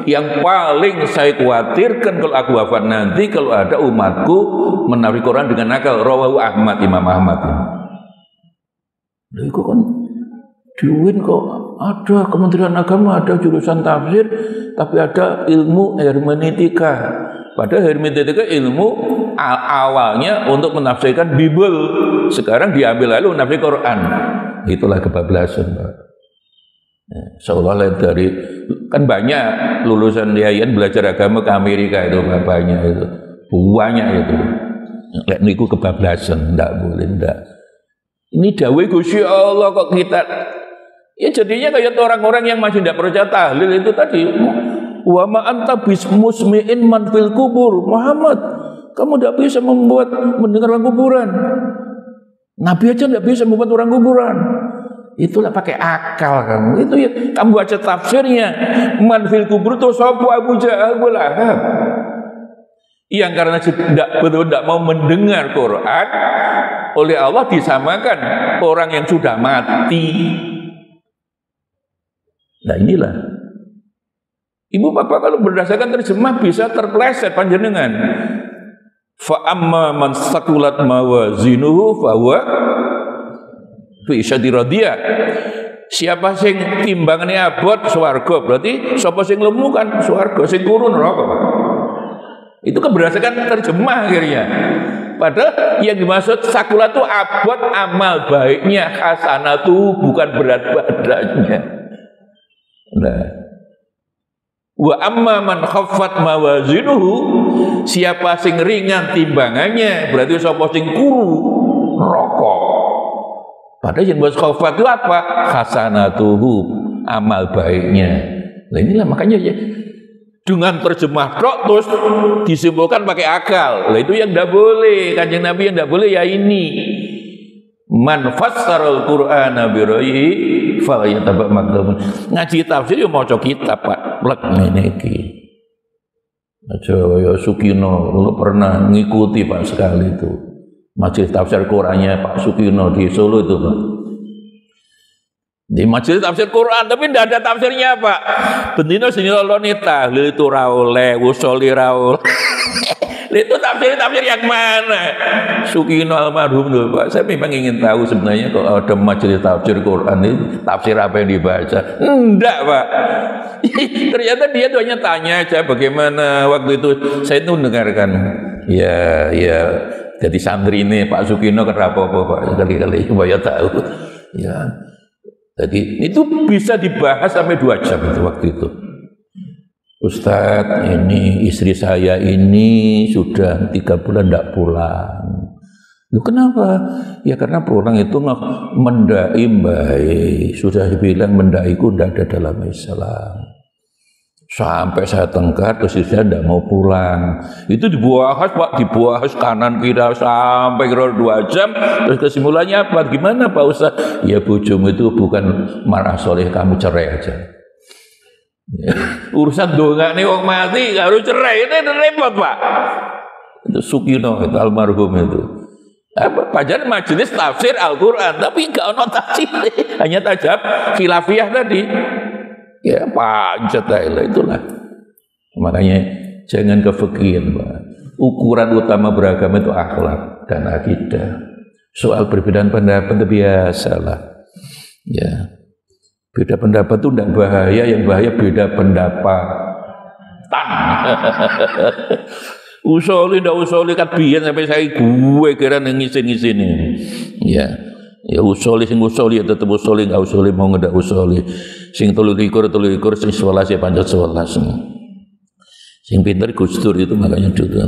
Yang paling saya khawatirkan kalau aku wafat nanti kalau ada umatku menafsir Quran dengan akal. Rawahu Ahmad, Imam Ahmad. Lha iku kan diuin kok ada Kementerian Agama, ada jurusan tafsir, tapi ada ilmu hermeneutika. Padahal hermeneutika ilmu awalnya untuk menafsirkan Bible, sekarang diambil lalu menafsir Quran. Itulah kebablasan, Pak. Ya, seolah-olah dari kan banyak lulusan yayan belajar agama ke Amerika itu banyak itu, banyak itu. Lek niku kebablasan, ndak boleh ndak. Ini dawuh Gusti Allah kok kita. Ya jadinya kayak orang-orang yang masih tidak percaya tahlil itu tadi. Wa ma anta bismusmi'in man fil kubur. Muhammad, kamu tidak bisa mendengar orang kuburan. Nabi aja tidak bisa membuat orang kuburan. Itulah pakai akal kamu. Itu ya kamu baca tafsirnya. Man fil kubur itu sapa Abu Jahal Abu Lahab. Yang karena tidak mau mendengar Quran, oleh Allah disamakan orang yang sudah mati. Nah inilah. Ibu bapak kalau berdasarkan terjemah bisa terpleset panjenengan. Fa amma man saqulat mawazinuhu fa huwa fi isyadi radiyah. Siapa sing timbangane abot swarga, berarti sapa sing lemu kan swarga, sing kuru neraka, Pak. Itu kan berdasarkan terjemah akhirnya. Padahal yang dimaksud sakulat itu abot amal baiknya, hasanatu bukan berat badannya. Nah, wa amma man khaffat mawazinuhu, siapa sing ringan timbangannya, berarti sapa sing kuru neraka. Padahal yang buat khaffat itu apa? Hasanatuhu, amal baiknya. Nah inilah makanya ya, dengan terjemah tok terus disimpulkan pakai akal. Lah itu yang tidak boleh. Kanjeng Nabi yang tidak boleh ya ini. Man fassaral Qur'ana bi ra'yi fa yataba makdum. Ngaji tafsir yo maca kitab, Pak. Plek ngene iki. Aja ya Sukino, lu pernah ngikuti Pak sekali itu. Majelis tafsir Qur'annya Pak Sukino di Solo itu, Pak. Di majelis tafsir Quran, tapi tidak ada tafsirnya, Pak. Bendino sini loloni tahlil itu raoleh, usoli raol. Itu tafsir yang mana? Sukino almarhum tuh, Pak. Saya memang ingin tahu sebenarnya kalau ada majelis tafsir Quran itu tafsir apa yang dibaca. Enggak, Pak. Ternyata dia tuh hanya tanya aja bagaimana waktu itu saya itu mendengarkan. Ya, jadi santri ini Pak Sukino kenapa Pak? Kali-kali supaya tahu. Ya. Jadi itu bisa dibahas sampai 2 jam itu waktu itu. Ustadz, ini istri saya ini sudah 3 bulan tidak pulang. Loh kenapa? Ya karena pulang itu mendai baik. Sudah dibilang mendaiku tidak ada dalam Islam. Sampai saya tengkar, terus saya tidak mau pulang. Itu dibahas, Pak, dibahas kanan kiri sampai 2 jam. Terus kesimpulannya apa? Gimana Pak Ustaz? Ya bojomu itu bukan marah soleh, kamu cerai aja. Ya. Urusan doa nih wong mati harus cerai, ini repot Pak. Itu Sukino itu almarhum itu. Pajan majelis tafsir Al-Quran, tapi nggak ono tafsir, hanya tajab khilafiyah tadi. Ya panjat lah itulah. Makanya jangan kefikiran, Pak. Ukuran utama beragama itu akhlak dan akidah. Soal perbedaan pendapat itu biasalah. Ya. Beda pendapat itu tidak bahaya, yang bahaya beda pendapatan. Usuli ndak usuli kan biyen sampai saya gue kira ngisin-ngisin ini. Ya usuli sing usuli ya tetep usuli, enggak usuli mau ngedak usuli. Sing 23 sing 11 ya pancet 11. Sing pinter Gus Dur itu makanya dulu.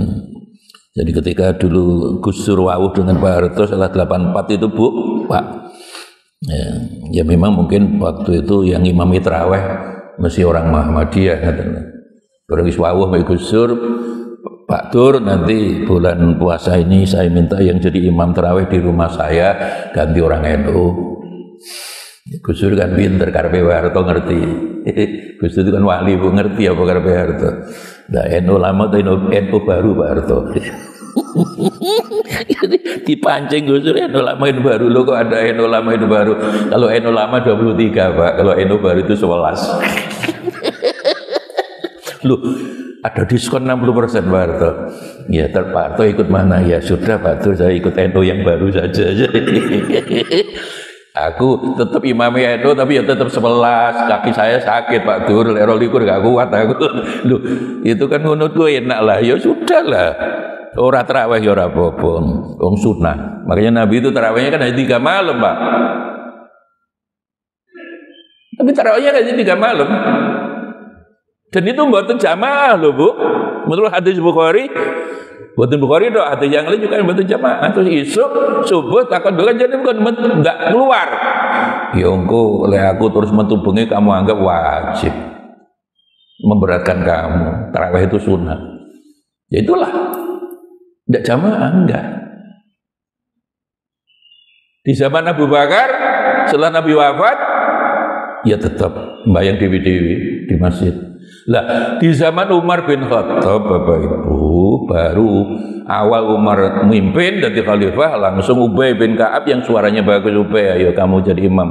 Jadi ketika dulu Gus Dur wawuh dengan Pak Harto setelah 84 itu Bu, Pak. Ya memang mungkin waktu itu yang imami tarawih mesti orang Muhammadiyah katanya. Orang wis wawuh Pak Gus Dur, Pak Dur nanti bulan puasa ini saya minta yang jadi imam tarawih di rumah saya ganti orang NU. Gus Dur kan pinter, karepe Harto ngerti. Gus Dur itu kan wali, Bu, ngerti apa karepe Harto. Nah, NU lama atau NU baru Pak Harto. Dipancing Gus Dur, NU lama NU baru. Loh kok ada NU lama NU baru? Kalau NU lama 23 Pak, kalau NU baru itu 11. Loh, ada diskon 60% Pak Harto. Ya, Pak Harto ikut mana? Ya sudah Pak Dur, saya ikut NU yang baru saja. Aku tetap imam NU tapi ya tetap 11. Kaki saya sakit Pak Dur, lero likur gak kuat aku. Loh, itu kan menurutku enak lah. Ya sudah lah. Ora tarawih ya ora apa-apa. Wong sunah. Makanya Nabi itu tarawihnya kan hanya 3 malam, Pak. Tapi tarawihnya hanya 3 malam. Dan itu mboten jamaah loh, Bu. Menurut hadis Bukhari, mboten Bukhari dok, hadis yang lain juga mboten jamaah. Terus isuk subuh takon dolan jadi bukan enggak keluar. Ya engko oleh aku terus metu bengi kamu anggap wajib. Memberatkan kamu. Tarawih itu sunnah. Ya itulah. Enggak jamaah enggak. Di zaman Abu Bakar setelah Nabi wafat ya tetap mbayang dewi-dewi di masjid. Lah di zaman Umar bin Khattab Bapak Ibu baru awal Umar memimpin jadi khalifah langsung Ubay bin Ka'ab yang suaranya bagus, Ubay ayo kamu jadi imam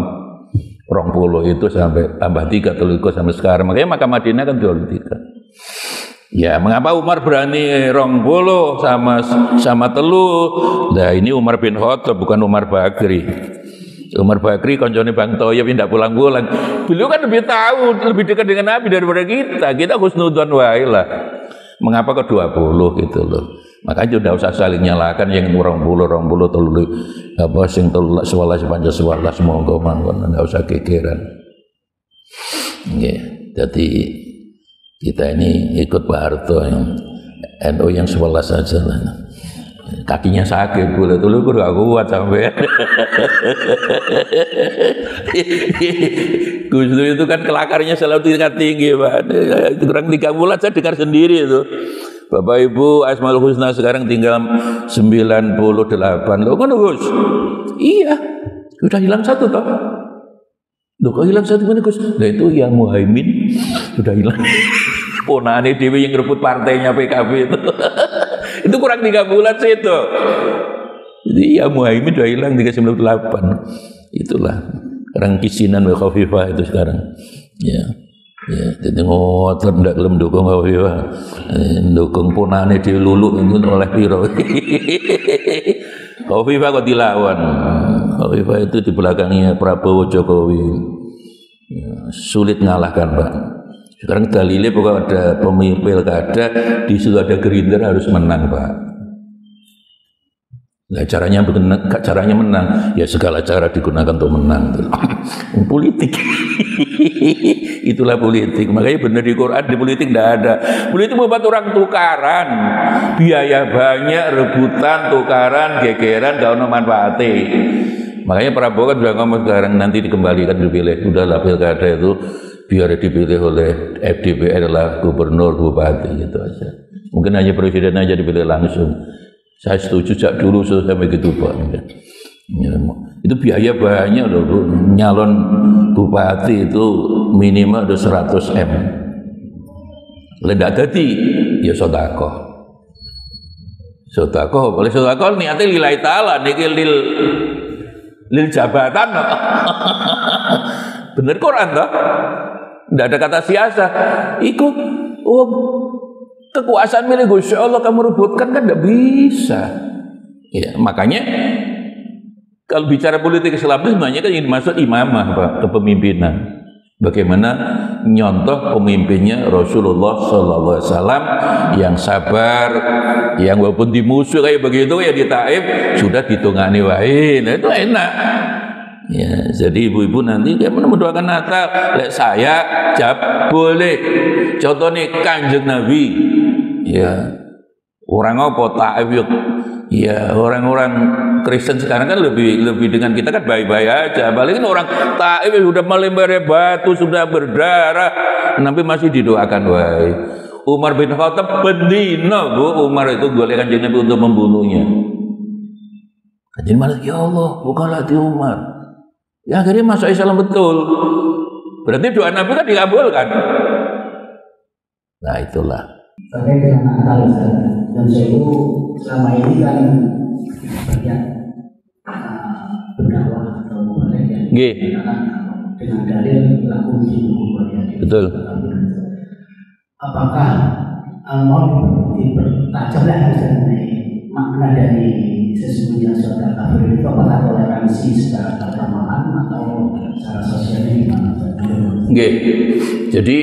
20 itu sampai tambah 3 terus sampai sekarang. Makanya Makkah Madinah kan 23. Ya, mengapa Umar berani 20 sama telu? Nah, ini Umar bin Khattab bukan Umar Bakri. Umar Bakri koncone Bang Toyib tidak pulang-pulang. Beliau kan lebih tahu, lebih dekat dengan Nabi daripada kita. Kita husnudzon wae lah. Mengapa ke 20 gitu loh. Makanya sudah usah saling nyalakan yang 20 telu apa sing 11 panjang 11 monggo mangkon enggak usah gegeran. Nggih. Jadi kita ini ikut Pak Harto yang NU yang 11 saja lah. Kakinya sakit, boleh dulu gue gak kuat sampai. Gus Dur itu kan kelakarnya selalu tingkat tinggi, Pak. Kurang 3 bulan saya dengar sendiri itu. Bapak Ibu Asmaul Husna sekarang tinggal 98. Loh kan Gus? Iya, sudah hilang 1 toh. Loh kok hilang 1 mana Gus? Nah itu yang Muhaimin sudah hilang. Ponane dewi yang rebut partainya PKB itu. Itu kurang 3 bulan sih itu. Jadi ya Muhaimin sudah hilang 398. Itulah orang kisinan wa khafifah itu sekarang. Ya. Ya, jadi ngotot ndak gelem dukung khafifah. Dukung ponane diluluk itu oleh piro. Khafifah kok dilawan. Khafifah itu di belakangnya Prabowo Jokowi. Ya, sulit ngalahkan, Pak. Sekarang dalilnya pokoknya ada pemimpin pilkada, di situ ada Gerindra harus menang, Pak. Nah, caranya menang, ya segala cara digunakan untuk menang. Politik, itulah politik. Makanya benar di Quran di politik tidak ada. Politik membuat orang tukaran, biaya banyak, rebutan, tukaran, gegeran, gak ada manfaatnya. Makanya Prabowo kan sudah ngomong sekarang nanti dikembalikan dipilih, udahlah pilkada itu biar dipilih oleh FDPR adalah gubernur, bupati gitu aja. Mungkin hanya presiden aja dipilih langsung. Saya setuju sejak dulu sampai gitu Pak. Ya, itu biaya banyak loh, nyalon bupati itu minimal ada 100 M. Ledak tadi ya sedekah. Sedekah, boleh sedekah niatnya lillahi taala niki lil jabatan. Bener Quran toh? Tidak ada kata siasa. Ikut kekuasaan milik Gusti Allah kamu rebutkan kan tidak bisa. Ya, makanya kalau bicara politik Islam itu sebenarnya kan yang dimaksud imamah, Pak, kepemimpinan. Bagaimana nyontoh pemimpinnya Rasulullah Sallallahu Alaihi Wasallam yang sabar, yang walaupun dimusuh kayak begitu ya di Taif sudah ditungani wae. Nah itu enak. Ya, jadi ibu-ibu nanti kayak mendoakan Natal, saya jawab boleh. Contoh nih Kanjeng Nabi, ya orang apa Taif ya orang-orang Kristen sekarang kan lebih dengan kita kan baik-baik aja. Paling orang Taif sudah melempar batu, sudah berdarah, tapi masih didoakan wae. Umar bin Khattab bendina Bu, Umar itu golek Kanjeng Nabi untuk membunuhnya. Kanjeng malah ya Allah, bukalah hati Umar. Ya akhirnya masuk Islam betul. Berarti doa Nabi kan dikabulkan. Nah itulah. Terkait dengan Natal dan saya selama ini kan banyak berdakwah atau mulai dengan dalil laku di buku Quran. Betul. Apakah mau dipertajam lagi makna dari sesungguhnya suatu kafir itu apakah toleransi secara keagamaan atau secara sosialnya gimana? Jadi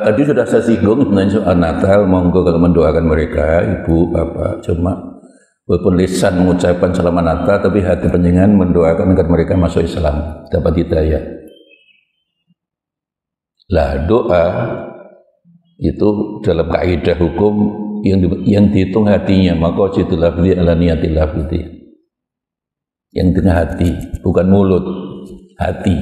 tadi sudah saya singgung sebenarnya soal Natal, monggo kalau mendoakan mereka, ibu, bapak, cuma walaupun lisan mengucapkan selamat Natal, tapi hati panjenengan mendoakan agar mereka masuk Islam, dapat hidayah. Lah doa itu dalam kaidah hukum yang dihitung hatinya, maka situlah beli ala niatillah beli. Yang tengah hati, bukan mulut, hati.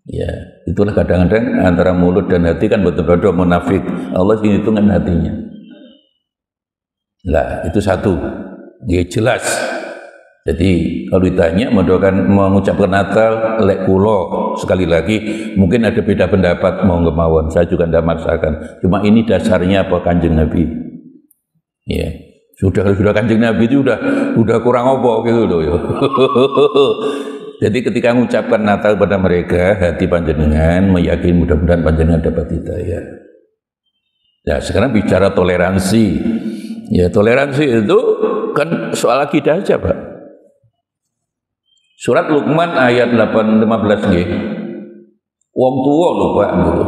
Ya, itulah kadang-kadang antara mulut dan hati kan betul-betul munafik. Allah hitungkan hatinya. Lah, itu satu. Ya jelas. Jadi kalau ditanya mengucapkan Natal lek kulo, sekali lagi mungkin ada beda pendapat mau kemauan, saya juga tidak maksakan. Cuma ini dasarnya apa Kanjeng Nabi. Ya, sudah Kanjeng Nabi itu udah kurang apa gitu loh ya. Jadi ketika mengucapkan Natal pada mereka, hati panjenengan meyakini mudah-mudahan panjenengan dapat hidayah. Ya, sekarang bicara toleransi. Ya, toleransi itu kan soal akidah aja, Pak. Surat Luqman ayat 15 nggih. Wong tuwa lho Pak gitu.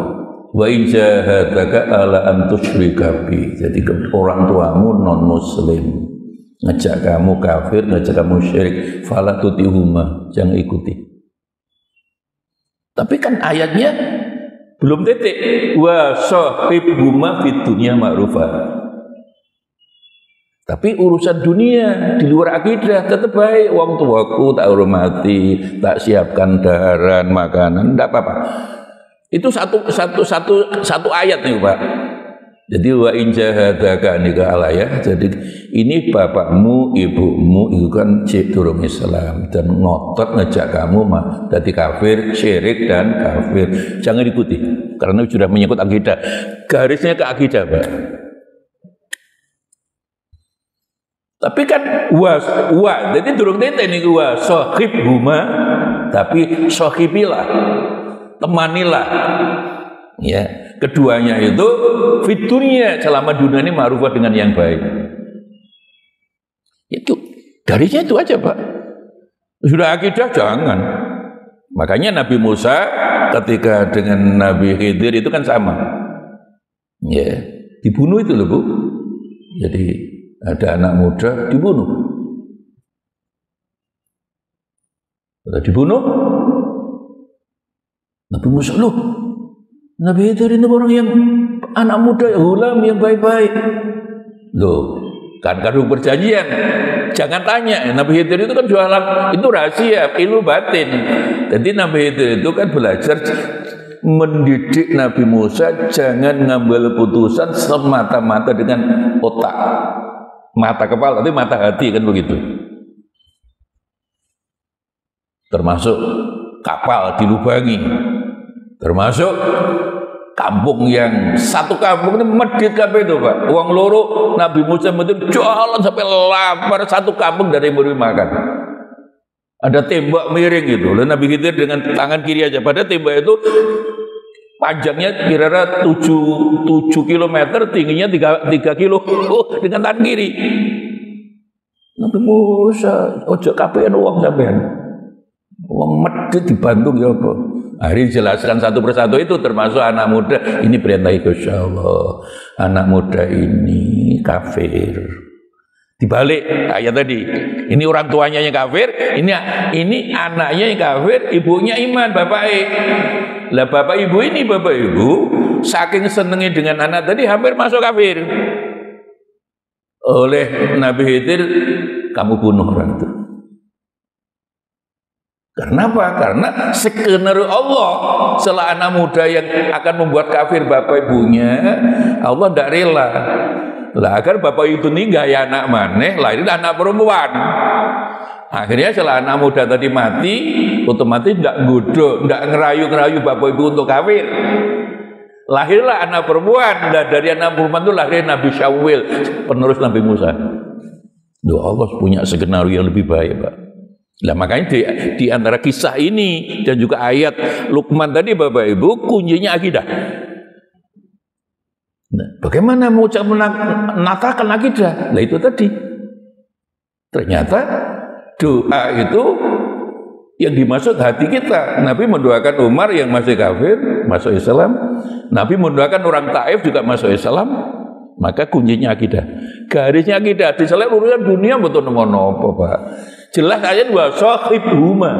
Wa in jahadaka ala an tusyrika bi. Jadi orang tuamu non muslim ngajak kamu kafir, ngajak kamu syirik, fala tutihuma, jangan ikuti. Tapi kan ayatnya belum titik. Wa sahibhuma fid dunya ma'rufah. Tapi urusan dunia di luar akidah tetap baik. Wong tuaku tak hormati, tak siapkan daharan, makanan, tidak apa-apa. Itu satu ayat nih Pak. Jadi wa in jahadaka nikah alayah. Jadi ini bapakmu, ibumu itu kan durung Islam dan ngotot ngejak kamu mah jadi kafir, syirik dan kafir. Jangan ikuti karena sudah menyangkut akidah. Garisnya ke akidah Pak. Tapi kan jadi durung tete nih sahibhuma, tapi sahibilah, temanilah. Ya, keduanya itu fit dunya, selama dunia ini ma'rufah dengan yang baik. Itu garisnya itu aja Pak. Sudah akidah jangan. Makanya Nabi Musa ketika dengan Nabi Khidir itu kan sama. Ya, dibunuh itu loh Bu. Jadi ada anak muda dibunuh. Sudah dibunuh. Nabi Musa loh. Nabi Khidir ini orang yang anak muda, hulam yang baik-baik. Loh, kan kado perjanjian. Jangan tanya, Nabi Khidir itu kan jualan, itu rahasia, ilmu batin. Jadi Nabi Khidir itu kan belajar mendidik Nabi Musa jangan ngambil putusan semata-mata dengan otak. Mata kepala, tapi mata hati kan begitu. Termasuk kapal dilubangi. Termasuk kampung yang satu kampung ini medit kabeh itu Pak. Uang loro Nabi Musa itu jalan sampai lapar satu kampung dari memberi makan. Ada tembak miring gitu. Lalu Nabi Khidir dengan tangan kiri aja. Pada tembak itu panjangnya kira-kira 7 km, tingginya 3 kilo dengan tangan kiri. Nabi Musa, ojo kapean uang sampean. Uang medit dibantu ya apa? Akhirnya dijelaskan satu persatu itu termasuk anak muda. Ini perintah Gusti Allah. Anak muda ini kafir. Dibalik ayat tadi. Ini orang tuanya yang kafir, ini anaknya yang kafir, ibunya iman, bapaknya. Lah bapak ibu ini saking senengnya dengan anak tadi hampir masuk kafir. Oleh Nabi Khidir, kamu bunuh orang itu. Karena apa? Karena skenario Allah setelah anak muda yang akan membuat kafir bapak ibunya, Allah tidak rela. Lah agar bapak itu nih gaya anak maneh, lahir anak perempuan. Akhirnya setelah anak muda tadi mati, otomatis tidak godok, tidak ngerayu-ngerayu bapak ibu untuk kafir. Lahirlah anak perempuan, dan dari anak perempuan itu lahir Nabi Syawil, penerus Nabi Musa. Duh, Allah punya skenario yang lebih baik Pak. Nah makanya di antara kisah ini dan juga ayat Luqman tadi Bapak Ibu, kuncinya akidah. Nah, bagaimana menatakan akidah? Nah itu tadi. Ternyata doa itu yang dimaksud hati kita. Nabi mendoakan Umar yang masih kafir masuk Islam. Nabi mendoakan orang Taif juga masuk Islam. Maka kuncinya akidah. Garisnya akidah. Di selain urusan dunia betul nopo Pak. Jelas ayat wa sahibhuma.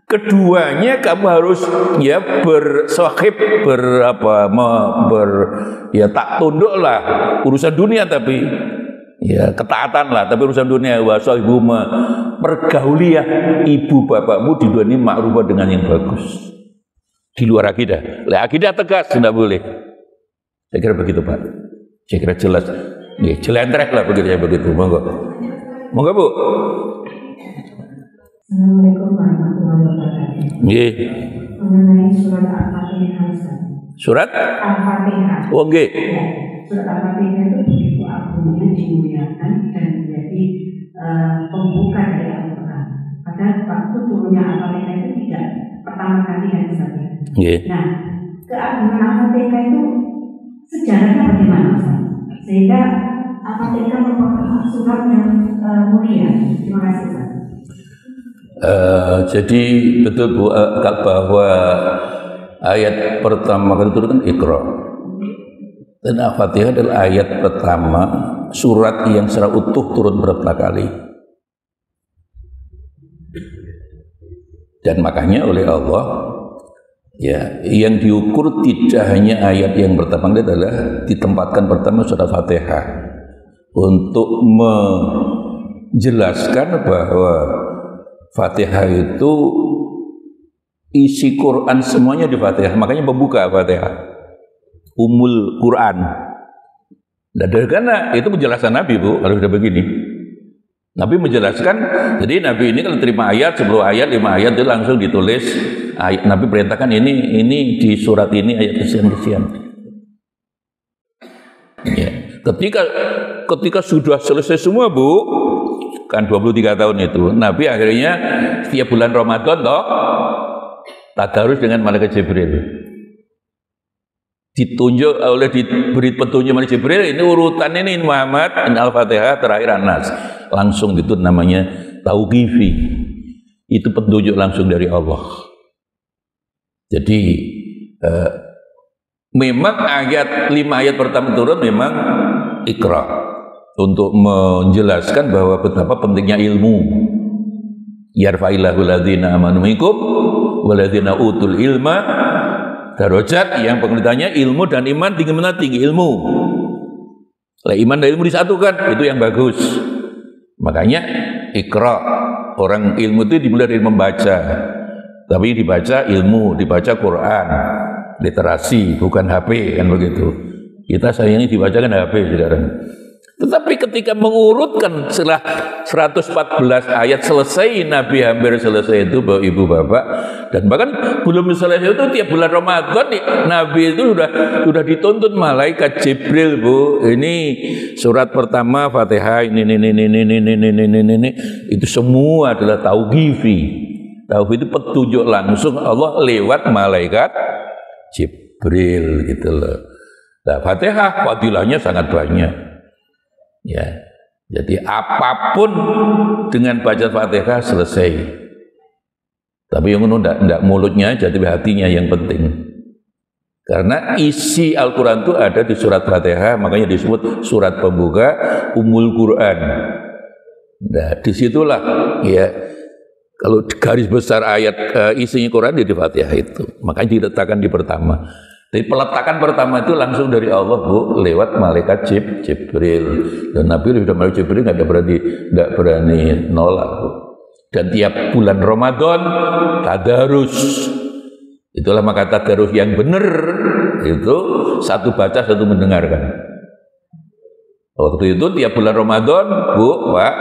Keduanya kamu harus ya bersahib tak tunduklah urusan dunia tapi ya ketaatan lah tapi urusan dunia wa sahibhuma pergauliah ibu bapakmu di dunia ini ma'rufah dengan yang bagus. Di luar akidah. Lah akidah tegas tidak boleh. Saya kira begitu Pak. Saya kira jelas. Ya, jelentrek lah begitu ya begitu. Monggo. Monggo Bu. Assalamualaikum warahmatullahi wabarakatuh. Nggih. Mengenai surat Al-Fatihah. Surat Al-Fatihah. Oh nggih. Ya, surat Al-Fatihah itu begitu agungnya, dimuliakan dan menjadi pembuka dari Al-Quran. Padahal waktu turunnya Al-Fatihah itu tidak pertama kali yang saja. Nggih. Nah, keagungan Al-Fatihah itu sejarahnya bagaimana, Ustaz? Sehingga Al-Fatihah merupakan surat yang mulia. Terima kasih, Ustaz. Jadi betul Bu, bahwa ayat pertama kali turun kan Iqra. Dan Al-Fatihah adalah ayat pertama surat yang secara utuh turun berapa kali. Dan makanya oleh Allah ya, yang diukur tidak hanya ayat yang pertama kali adalah ditempatkan pertama surat Fatihah untuk menjelaskan bahwa Fatihah itu isi Quran semuanya di Fatihah, makanya pembuka Fatihah, Ummul Quran. Dan karena itu penjelasan Nabi Bu, kalau sudah begini. Nabi menjelaskan, jadi Nabi ini kalau terima ayat, 10 ayat, 5 ayat itu langsung ditulis. Nabi perintahkan ini di surat ini ayat kesian-kesian. Ya. Ketika sudah selesai semua Bu, kan 23 tahun itu, Nabi akhirnya setiap bulan Ramadan toh tadarus dengan malaikat Jibril. Ditunjuk diberi petunjuk malaikat Jibril, ini urutan ini Muhammad, ini Al-Fatihah, terakhir An-Nas. Langsung itu namanya tauqifi. Itu petunjuk langsung dari Allah. Jadi memang 5 ayat pertama turun memang Iqra. Untuk menjelaskan bahwa betapa pentingnya ilmu. Yarfa'illahu ladzina amanu minkum waladzina utul ilma darajat, yang pengertiannya ilmu dan iman tinggi mana tinggi ilmu. Lah iman dan ilmu disatukan, itu yang bagus. Makanya Iqra, orang ilmu itu dimulai dari membaca. Tapi dibaca ilmu, dibaca Quran, literasi, bukan HP kan begitu. Kita sayang ini dibacakan HP sekarang. Tetapi ketika mengurutkan setelah 114 ayat selesai, Nabi hampir selesai itu Bapak Ibu Bapak, dan bahkan belum selesai itu tiap bulan Ramadan Nabi itu sudah dituntut malaikat Jibril Bu, ini surat pertama Fatihah ini itu semua adalah tauqifi. Tauqifi itu petunjuk langsung Allah lewat malaikat Jibril gitu loh. Nah, Fatihah fadilahnya sangat banyak. Ya, jadi apapun dengan baca Fatihah selesai. Tapi yang tidak mulutnya aja, tapi hatinya yang penting. Karena isi Al-Quran itu ada di surat Fatihah, makanya disebut surat pembuka Ummul Quran. Nah, disitulah ya, kalau garis besar ayat isinya Quran di Fatihah itu, makanya diletakkan di pertama. Jadi peletakan pertama itu langsung dari Allah Bu, lewat malaikat Jibril. Dan Nabi sudah malaikat Jibril nggak berani nolak Bu. Dan tiap bulan Ramadan tadarus. Itulah maka tadarus yang benar itu satu baca satu mendengarkan. Waktu itu tiap bulan Ramadan Bu, Pak,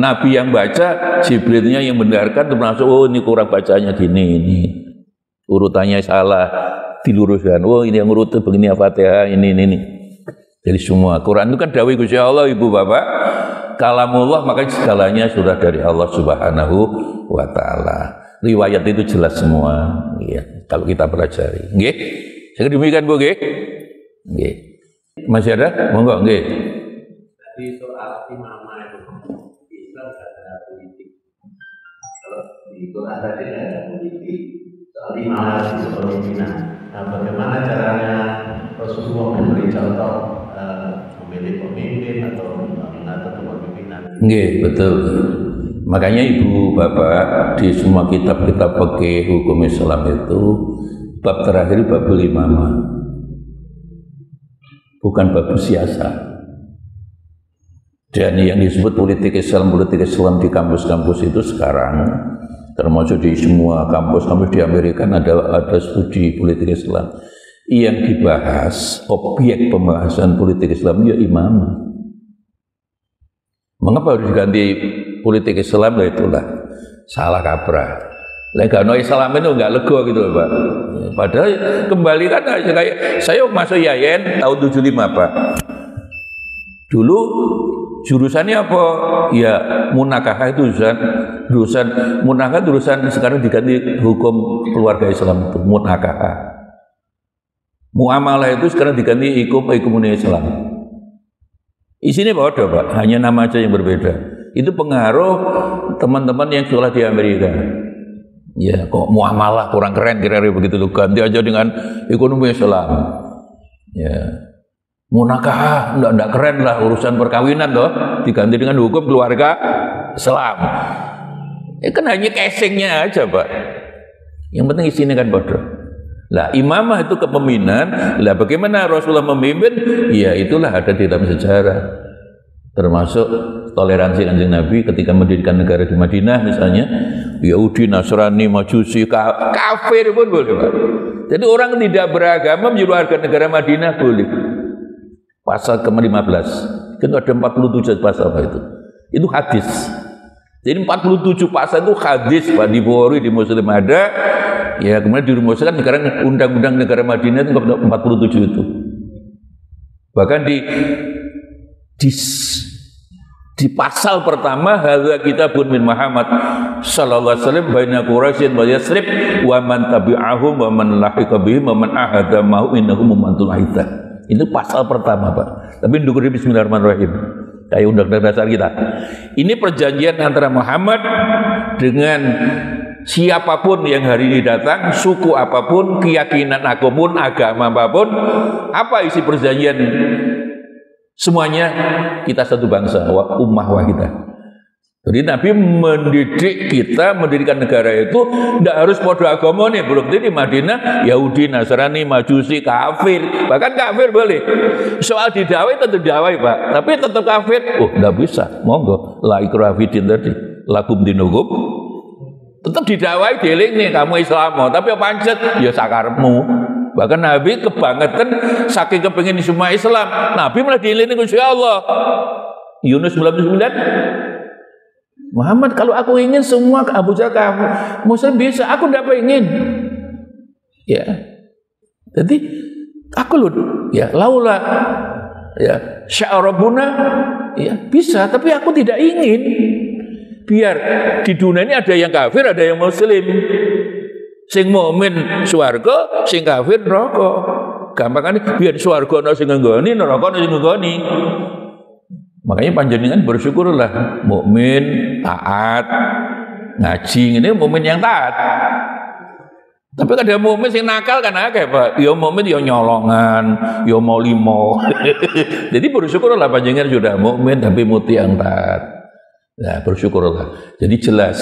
Nabi yang baca, Jibrilnya yang mendengarkan, termasuk oh ini kurang bacanya gini, ini urutannya salah, diluruskan. Oh ini yang urut begini Al-Fatihah ini. Jadi semua Quran itu kan dawuh Gusti Allah Ibu Bapak, kalamullah, maka segalanya sudah dari Allah Subhanahu wa taala. Riwayat itu jelas semua ya, kalau kita pelajari. Nggih. Saya demikian Bu nggih. Nggih. Masih ada? Monggo nggih. Tadi soal imamah itu Islam ada politik. Kalau di Quran tadi ada politik soal imamah di kepemimpinan. Nah, bagaimana caranya Rasulullah memberi contoh memilih pemimpin atau mengatur kepemimpinan? Nggih, betul. Makanya Ibu Bapak di semua kitab-kitab fikih hukum Islam itu bab terakhir babul imamah. Bukan bab siasat. Dan yang disebut politik Islam di kampus-kampus itu sekarang, termasuk di semua kampus-kampus di Amerika ada studi politik Islam. Yang dibahas, objek pembahasan politik Islam ya imamah. Mengapa harus diganti politik Islam? Itulah salah kaprah. Legano Islam itu enggak lego gitu Pak. Padahal kembali kan kayak saya masuk YAIN tahun 75 Pak. Dulu jurusannya apa? Ya munakahah itu jurusan munakah jurusan sekarang diganti hukum keluarga Islam itu munakahah. Muamalah itu sekarang diganti hukum Islam. Isinya bodoh Pak, hanya nama aja yang berbeda. Itu pengaruh teman-teman yang sekolah di Amerika. Ya kok muamalah kurang keren kira-kira begitu tuh, ganti aja dengan ekonomi Islam. Ya munakahah enggak keren lah urusan perkawinan toh, diganti dengan hukum keluarga Islam. Kan hanya casingnya aja Pak. Yang penting isinya kan bodoh. Lah imamah itu kepemimpinan. Lah bagaimana Rasulullah memimpin? Ya itulah ada di dalam sejarah. Termasuk toleransi Kanjeng Nabi ketika mendirikan negara di Madinah misalnya, Yahudi, Nasrani, Majusi, kafir pun boleh Pak. Jadi orang tidak beragama menjadi warga negara Madinah boleh. Pasal ke-15. Itu ada 47 pasal Pak itu. Itu hadis. Jadi 47 pasal itu hadis Pak, di Bukhari, di Muslim ada. Ya kemudian dirumuskan sekarang undang-undang negara Madinah itu 47 itu. Bahkan di pasal pertama hadza kitabun min Muhammad sallallahu alaihi wasallam baina Quraisy wa Yasrib wa man tabi'ahum wa man lahiqa bihim wa man ahada ma'hu innahum mantul aida. Itu pasal pertama Pak. Tapi ndukuri bismillahirrahmanirrahim. Kayak undang-undang dasar kita. Ini perjanjian antara Muhammad dengan siapapun yang hari ini datang, suku apapun, keyakinan apapun, agama apapun, apa isi perjanjian? Semuanya kita satu bangsa, ummah wahidah. Jadi Nabi mendidik kita, mendirikan negara itu tidak harus podo agama nih, belum di Madinah, Yahudi, Nasrani, Majusi, kafir, bahkan kafir boleh. Soal didawai tentu didawai Pak, tapi tetap kafir, tidak bisa, monggo, la ikraha fid-din tadi, lakum dinukum, tetap didawai dieling nih kamu Islam, tapi apa pancet ya sakarmu. Bahkan Nabi kebangetan saking kepengin semua Islam, Nabi malah dieling Gusti Allah. Yunus 99. Muhammad, kalau aku ingin semua Abu Jahal Muslim bisa, aku tidak ingin. Ya. Jadi aku loh ya laula ya sya'arabuna ya bisa, tapi aku tidak ingin. Biar di dunia ini ada yang kafir, ada yang muslim. Sing mukmin swarga, sing kafir neraka. Gampangane biar swarga ana sing nggoni, neraka ana sing nggoni. Makanya panjenengan bersyukurlah mukmin taat ngaji ini mukmin yang taat. Tapi ada mukmin sing nakal kan akeh Pak. Ya mukmin ya nyolongan, ya mau limo. Jadi bersyukurlah panjenengan sudah mukmin tapi muti yang taat. Nah, bersyukurlah. Jadi jelas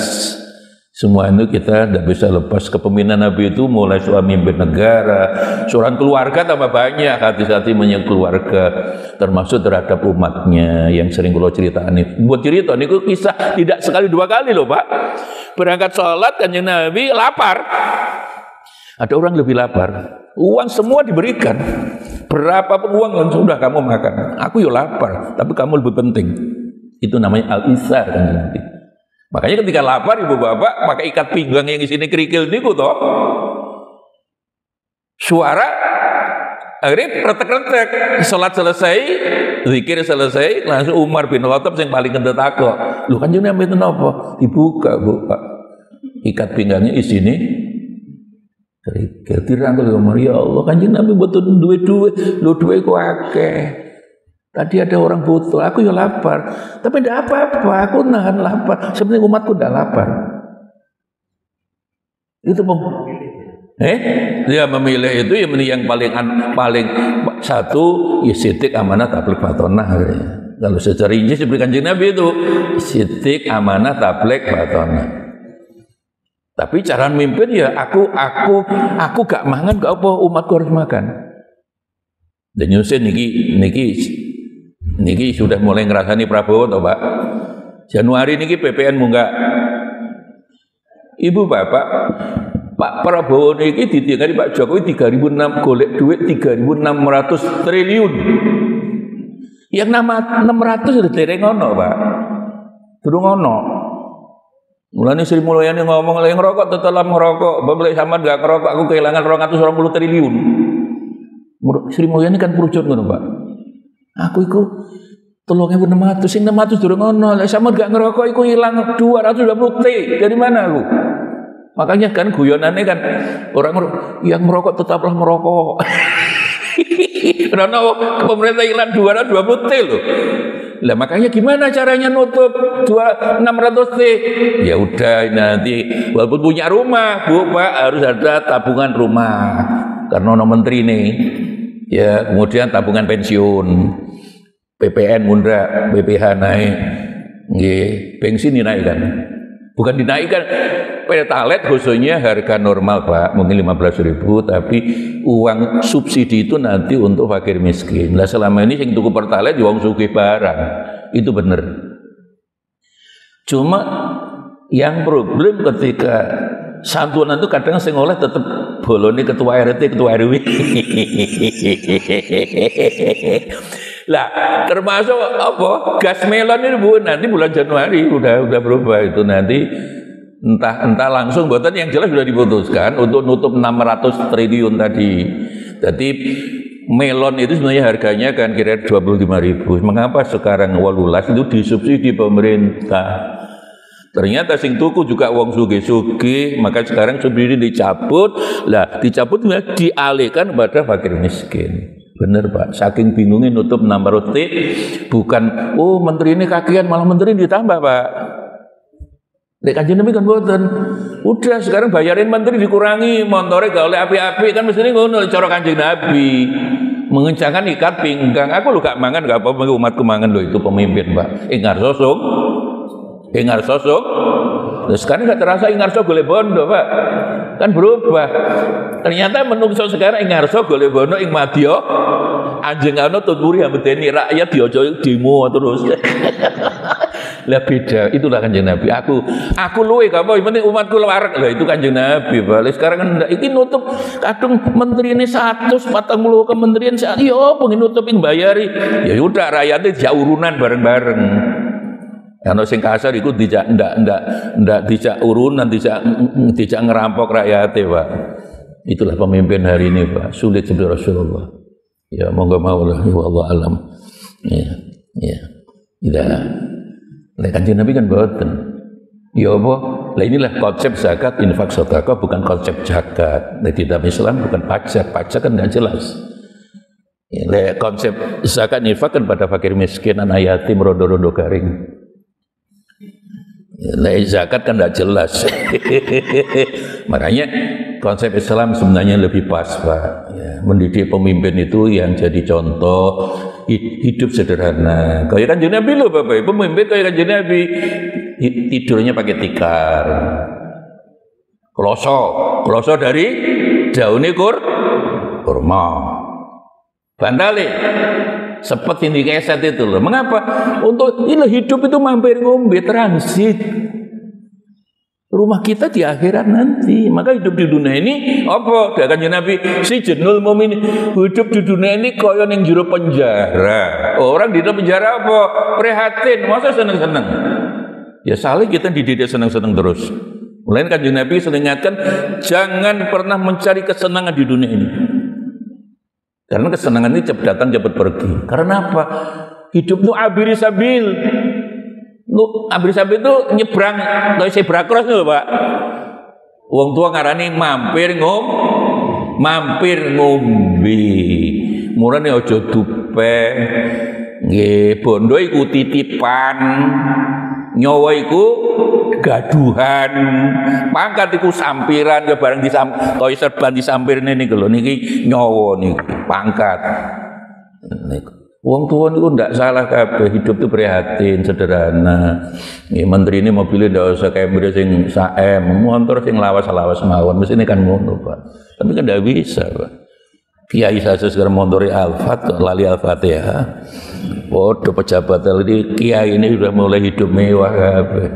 semua itu kita tidak bisa lepas kepemimpinan Nabi itu mulai soal mimpin negara, soal keluarga tambah banyak, hati-hati menyang keluarga, termasuk terhadap umatnya yang sering kalau ceritakan ini. Buat cerita ini kisah tidak sekali dua kali loh Pak. Berangkat sholat Kanjeng Nabi lapar. Ada orang lebih lapar, uang semua diberikan. Berapapun uang yang sudah kamu makan. Aku ya lapar, tapi kamu lebih penting. Itu namanya al-isar kan nanti. Makanya ketika lapar ibu bapak pakai ikat pinggang yang di sini kerikil niku toh. Suara akhirnya retek-retek. Salat selesai, zikir selesai, langsung Umar bin Khattab yang paling kendet aku. Lu kan jenenge mboten napa? Dibuka, Bu, Pak. Ikat pinggangnya di sini kerikil dirangkul Umar, ya Allah Kanjeng Nabi mboten duwe-duwe, lho duwe kok akeh. Tadi ada orang butuh, aku ya lapar. Tapi tidak apa-apa, aku nahan lapar. Sebenarnya umatku tidak lapar. Itu dia memilih itu yang paling satu ya sidik amanah tabligh batonah. Kalau secara rinci seperti Kanjeng Nabi itu sidik amanah tabligh batonah. Tapi cara mimpin ya aku gak mangan, gak apa umatku harus makan. Dan Yusin niki sudah mulai ngerasani Prabowo toh Pak. Januari niki PPN munggah. Ibu Bapak, Pak Prabowo niki ditinggali Pak Jokowi 3006 golek duit 3.600 triliun. Yang nama 600 sudah dereng ngono Pak. Durung ono. Mulane Sri Mulyani ngomong lek ngerokok tetep ngerokok, bebek sampean gak ngerokok aku kehilangan 220 triliun. Sri Mulyani kan perucut ngono, Pak. Aku iku 3.600, sing 600 durung ono. Lek sampean gak ngerokok iku ilang 220 T. Dari mana aku? Makanya kan guyonannya kan orang yang merokok tetaplah merokok. Karena pemerintah ilang 220 T loh. Lah makanya gimana caranya nutup 600 T? Ya udah nanti walaupun punya rumah, Bu, Pak, harus ada tabungan rumah. Karena ono menteri nih. Ya, kemudian tabungan pensiun. PPN mundra, BPH naik. Nggih, bensin dinaikkan. Bukan dinaikkan. Pertalite khususnya harga normal, Pak, mungkin 15.000, tapi uang subsidi itu nanti untuk fakir miskin. Nah selama ini yang tuku Pertalite uang sugih barang, itu benar. Cuma yang problem ketika santunan itu kadang sing oleh tetap bolone ketua RT, ketua RW. Lah termasuk apa? Gas melon ini Bu, nanti bulan Januari udah berubah itu nanti. Entah langsung, buatan yang jelas sudah diputuskan untuk nutup 600 triliun tadi. Jadi melon itu sebenarnya harganya kan kira 25.000. Mengapa sekarang 18 itu disubsidi pemerintah? Ternyata sing tuku juga wong sugih-sugih, maka sekarang subsidi dicabut. Lah dicabut dialihkan kepada fakir miskin. Bener Pak, saking bingungnya nutup 600 T, bukan oh menteri ini kakian malah menteri ditambah Pak. Nek Kanjeng Nabi kan boten. Udah sekarang bayarin menteri dikurangi, montore gak oleh api-api kan mesti ngono cara Kanjeng Nabi. Mengencangkan ikat pinggang. Aku lu gak mangan gak apa-apa umatku mangan lho itu pemimpin, Pak. Ingar sosok. Terus sekarang gak terasa ingar sosok golek bondo, Pak. Kan berubah. Ternyata menungso sekarang ingar sosok golek bondo ing madya. Anjing ana tuturi ambedeni rakyat diojo demo terus. Lah beda, itulah Kanjeng Nabi. Aku luwe gak apa, penting umatku warek. Lah itu Kanjeng Nabi, Pak. Sekarang kan iki nutup kadung menteri ini 140 kementerian saat yo pengen nutupin bayari. Ya udah rakyatnya dijak urunan bareng-bareng. Ana sing kasar iku dijak ndak dijak urunan, dijak ngerampok rakyatnya, Pak. Itulah pemimpin hari ini, Pak. Sulit seperti Rasulullah. Ya monggo maulah wallahu alam. Ya. Tidak. Lah Kanjeng Nabi kan boten. Ya apa? Lah inilah konsep zakat, infak, sedekah bukan konsep zakat. Nah, di dalam Islam bukan pajak. Pajak kan enggak jelas. Ya, lah konsep zakat infak kan pada fakir miskin, anak yatim, rondo-rondo garing. Ya, lah zakat kan enggak jelas. Makanya konsep Islam sebenarnya lebih pas, Pak. Ya, mendidik pemimpin itu yang jadi contoh hidup sederhana. Kayak Kanjeng Nabi loh Bapak, pemimpin kayak Kanjeng Nabi tidurnya pakai tikar. Kloso dari daunnya kurma. Bandale sepet ini keset itu loh. Mengapa? Untuk ini hidup itu mampir ngombe transit. Rumah kita di akhirat nanti. Maka hidup di dunia ini apa? Kanjeng Nabi si jenul mu'min hidup di dunia ini kaya ning jero penjara. Orang di dalam penjara apa? Prihatin, masa seneng-seneng. Ya saling kita dididik seneng-seneng terus. Mulai Kanjeng Nabi sering ingatkan jangan pernah mencari kesenangan di dunia ini. Karena kesenangan ini cepat datang cepat pergi. Karena apa? Hidup itu abiri sabil. Ambil sampai itu nyebrang dari zebra cross lho Pak. Wong tua ngarani mampir ngombe. Murane aja dupe. Nggih, bondo iku titipan. Nyawa iku gaduhan. Pangkat iku sampiran ya bareng kaya serban disampirne niku lho niki nyawa niki pangkat. Niku wong tua itu tidak salah kabeh, hidup itu prihatin, sederhana. Menteri ini mobilnya tidak usah kayak Mbak sing saem, motor sing lawas-lawas mawon, mesti ini kan ngono Pak. Tapi kan tidak bisa Pak. Kiai saja sekarang motori Alfat, lali Al-Fatihah. Waduh pejabat ini, kiai ini sudah mulai hidup mewah kabeh.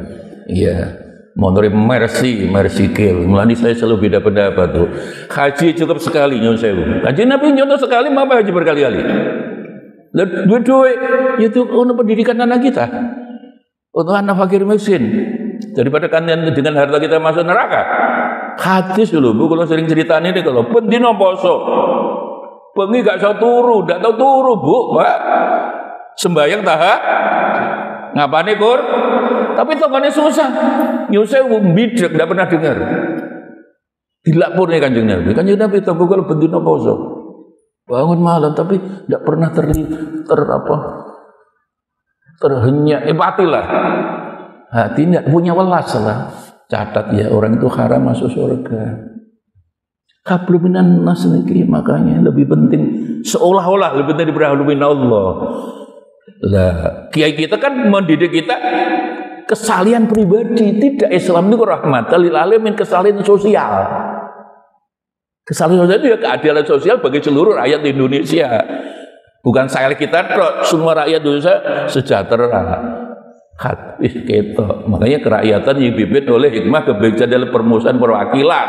Iya. Motori Mercy Kill. Mulai saya selalu beda pendapat tuh. Haji cukup sekali nyon sewu. Haji Nabi nyontoh sekali, apa haji berkali-kali? Duit-duit itu untuk pendidikan anak kita. untuk anak fakir miskin daripada kalian dengan harta kita masuk neraka. Hadis dulu, Bu, kalau sering cerita ini kalau bendino poso, bengi gak bisa turu, gak tahu turu, Bu, Pak. Sembayang tahap, ngapane kur? Tapi tangannya susah, nyusai bidrek, gak pernah dengar. Dilapor nih Kanjeng Nabi tahu kalau bendino poso, bangun malam tapi gak pernah terhenyak, empatilah. Hati tidak punya welas lah. Catat ya, orang itu haram masuk surga. Qablu minan nas niki, makanya lebih penting, seolah-olah lebih penting daripada min Allah. Lah, kiai kita kan mendidik kita kesalian pribadi, tidak Islam itu rahmatan lil alamin, kesalian sosial. Kesalian sosial itu ya keadilan sosial bagi seluruh rakyat Indonesia. Bukan saya kita, semua rakyat Indonesia sejahtera. Hadis ketok. Makanya kerakyatan dipimpin oleh hikmah kebijaksanaan dalam permusuhan perwakilan.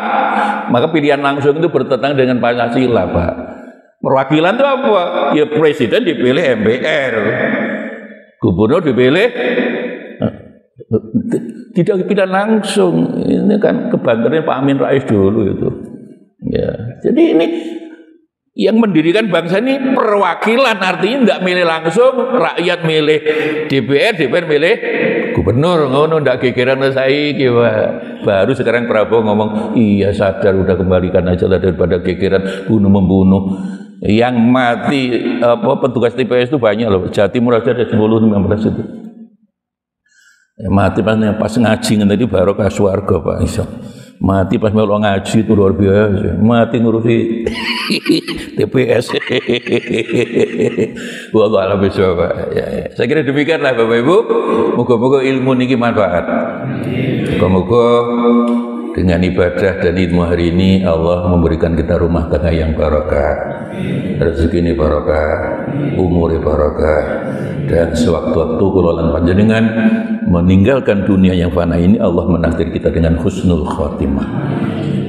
Maka pilihan langsung itu bertentangan dengan Pancasila, Pak. Perwakilan itu apa? Ya presiden dipilih MPR, gubernur dipilih tidak pilihan langsung. Ini kan kebanggaan Pak Amin Rais dulu itu. Ya, jadi ini yang mendirikan bangsa ini perwakilan, artinya tidak milih langsung, rakyat milih DPR milih gubernur, ngono ndak gegeran saiki, Pak. Baru sekarang Prabowo ngomong, iya sadar udah kembalikan aja lah daripada gegeran bunuh-membunuh. Yang mati petugas TPS itu banyak loh, Jawa Timur aja ada 10-15 itu. Mati pas ngaji tadi barokah swarga, Pak iso. Mati pas melok ngaji itu luar biasa. Mati ngurusi TPS. Wallahu a'lam bishawab. Ya. Saya kira demikianlah Bapak Ibu. Moga-moga ilmu niki manfaat. Moga-moga dengan ibadah dan ilmu hari ini Allah memberikan kita rumah tangga yang barokah, rezeki ini barokah, umur barokah, dan sewaktu-waktu kula lan panjenengan meninggalkan dunia yang fana ini Allah menakdir kita dengan husnul khatimah.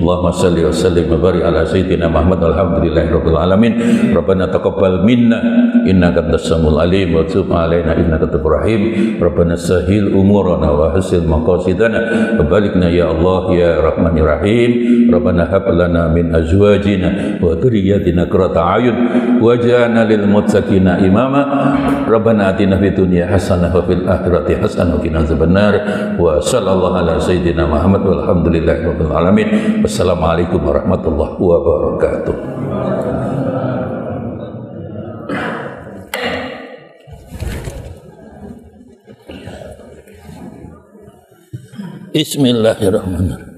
Allahumma salli wa sallim wa barik ala sayyidina Muhammad alhamdulillahirabbil alamin. Rabbana taqabbal minna innaka antas samiul alim wa tub alaina innaka tawwabur rahim. Rabbana sahhil umurana wa hasil maqasidana wa balikna ya Allah ya Rahmanir Rahim. Rabbana hab lana min azwajina wa dhurriyyatina qurrata a'yun waj'alna lil muttaqina imama. Rabbana atina fid dunya hasanah wa fil akhirati hasanah wa qina adzabannar. Wa sallallahu ala sayyidina Muhammad walhamdulillahirabbil alamin. Wassalamualaikum warahmatullahi wabarakatuh. Bismillahirrahmanirrahim.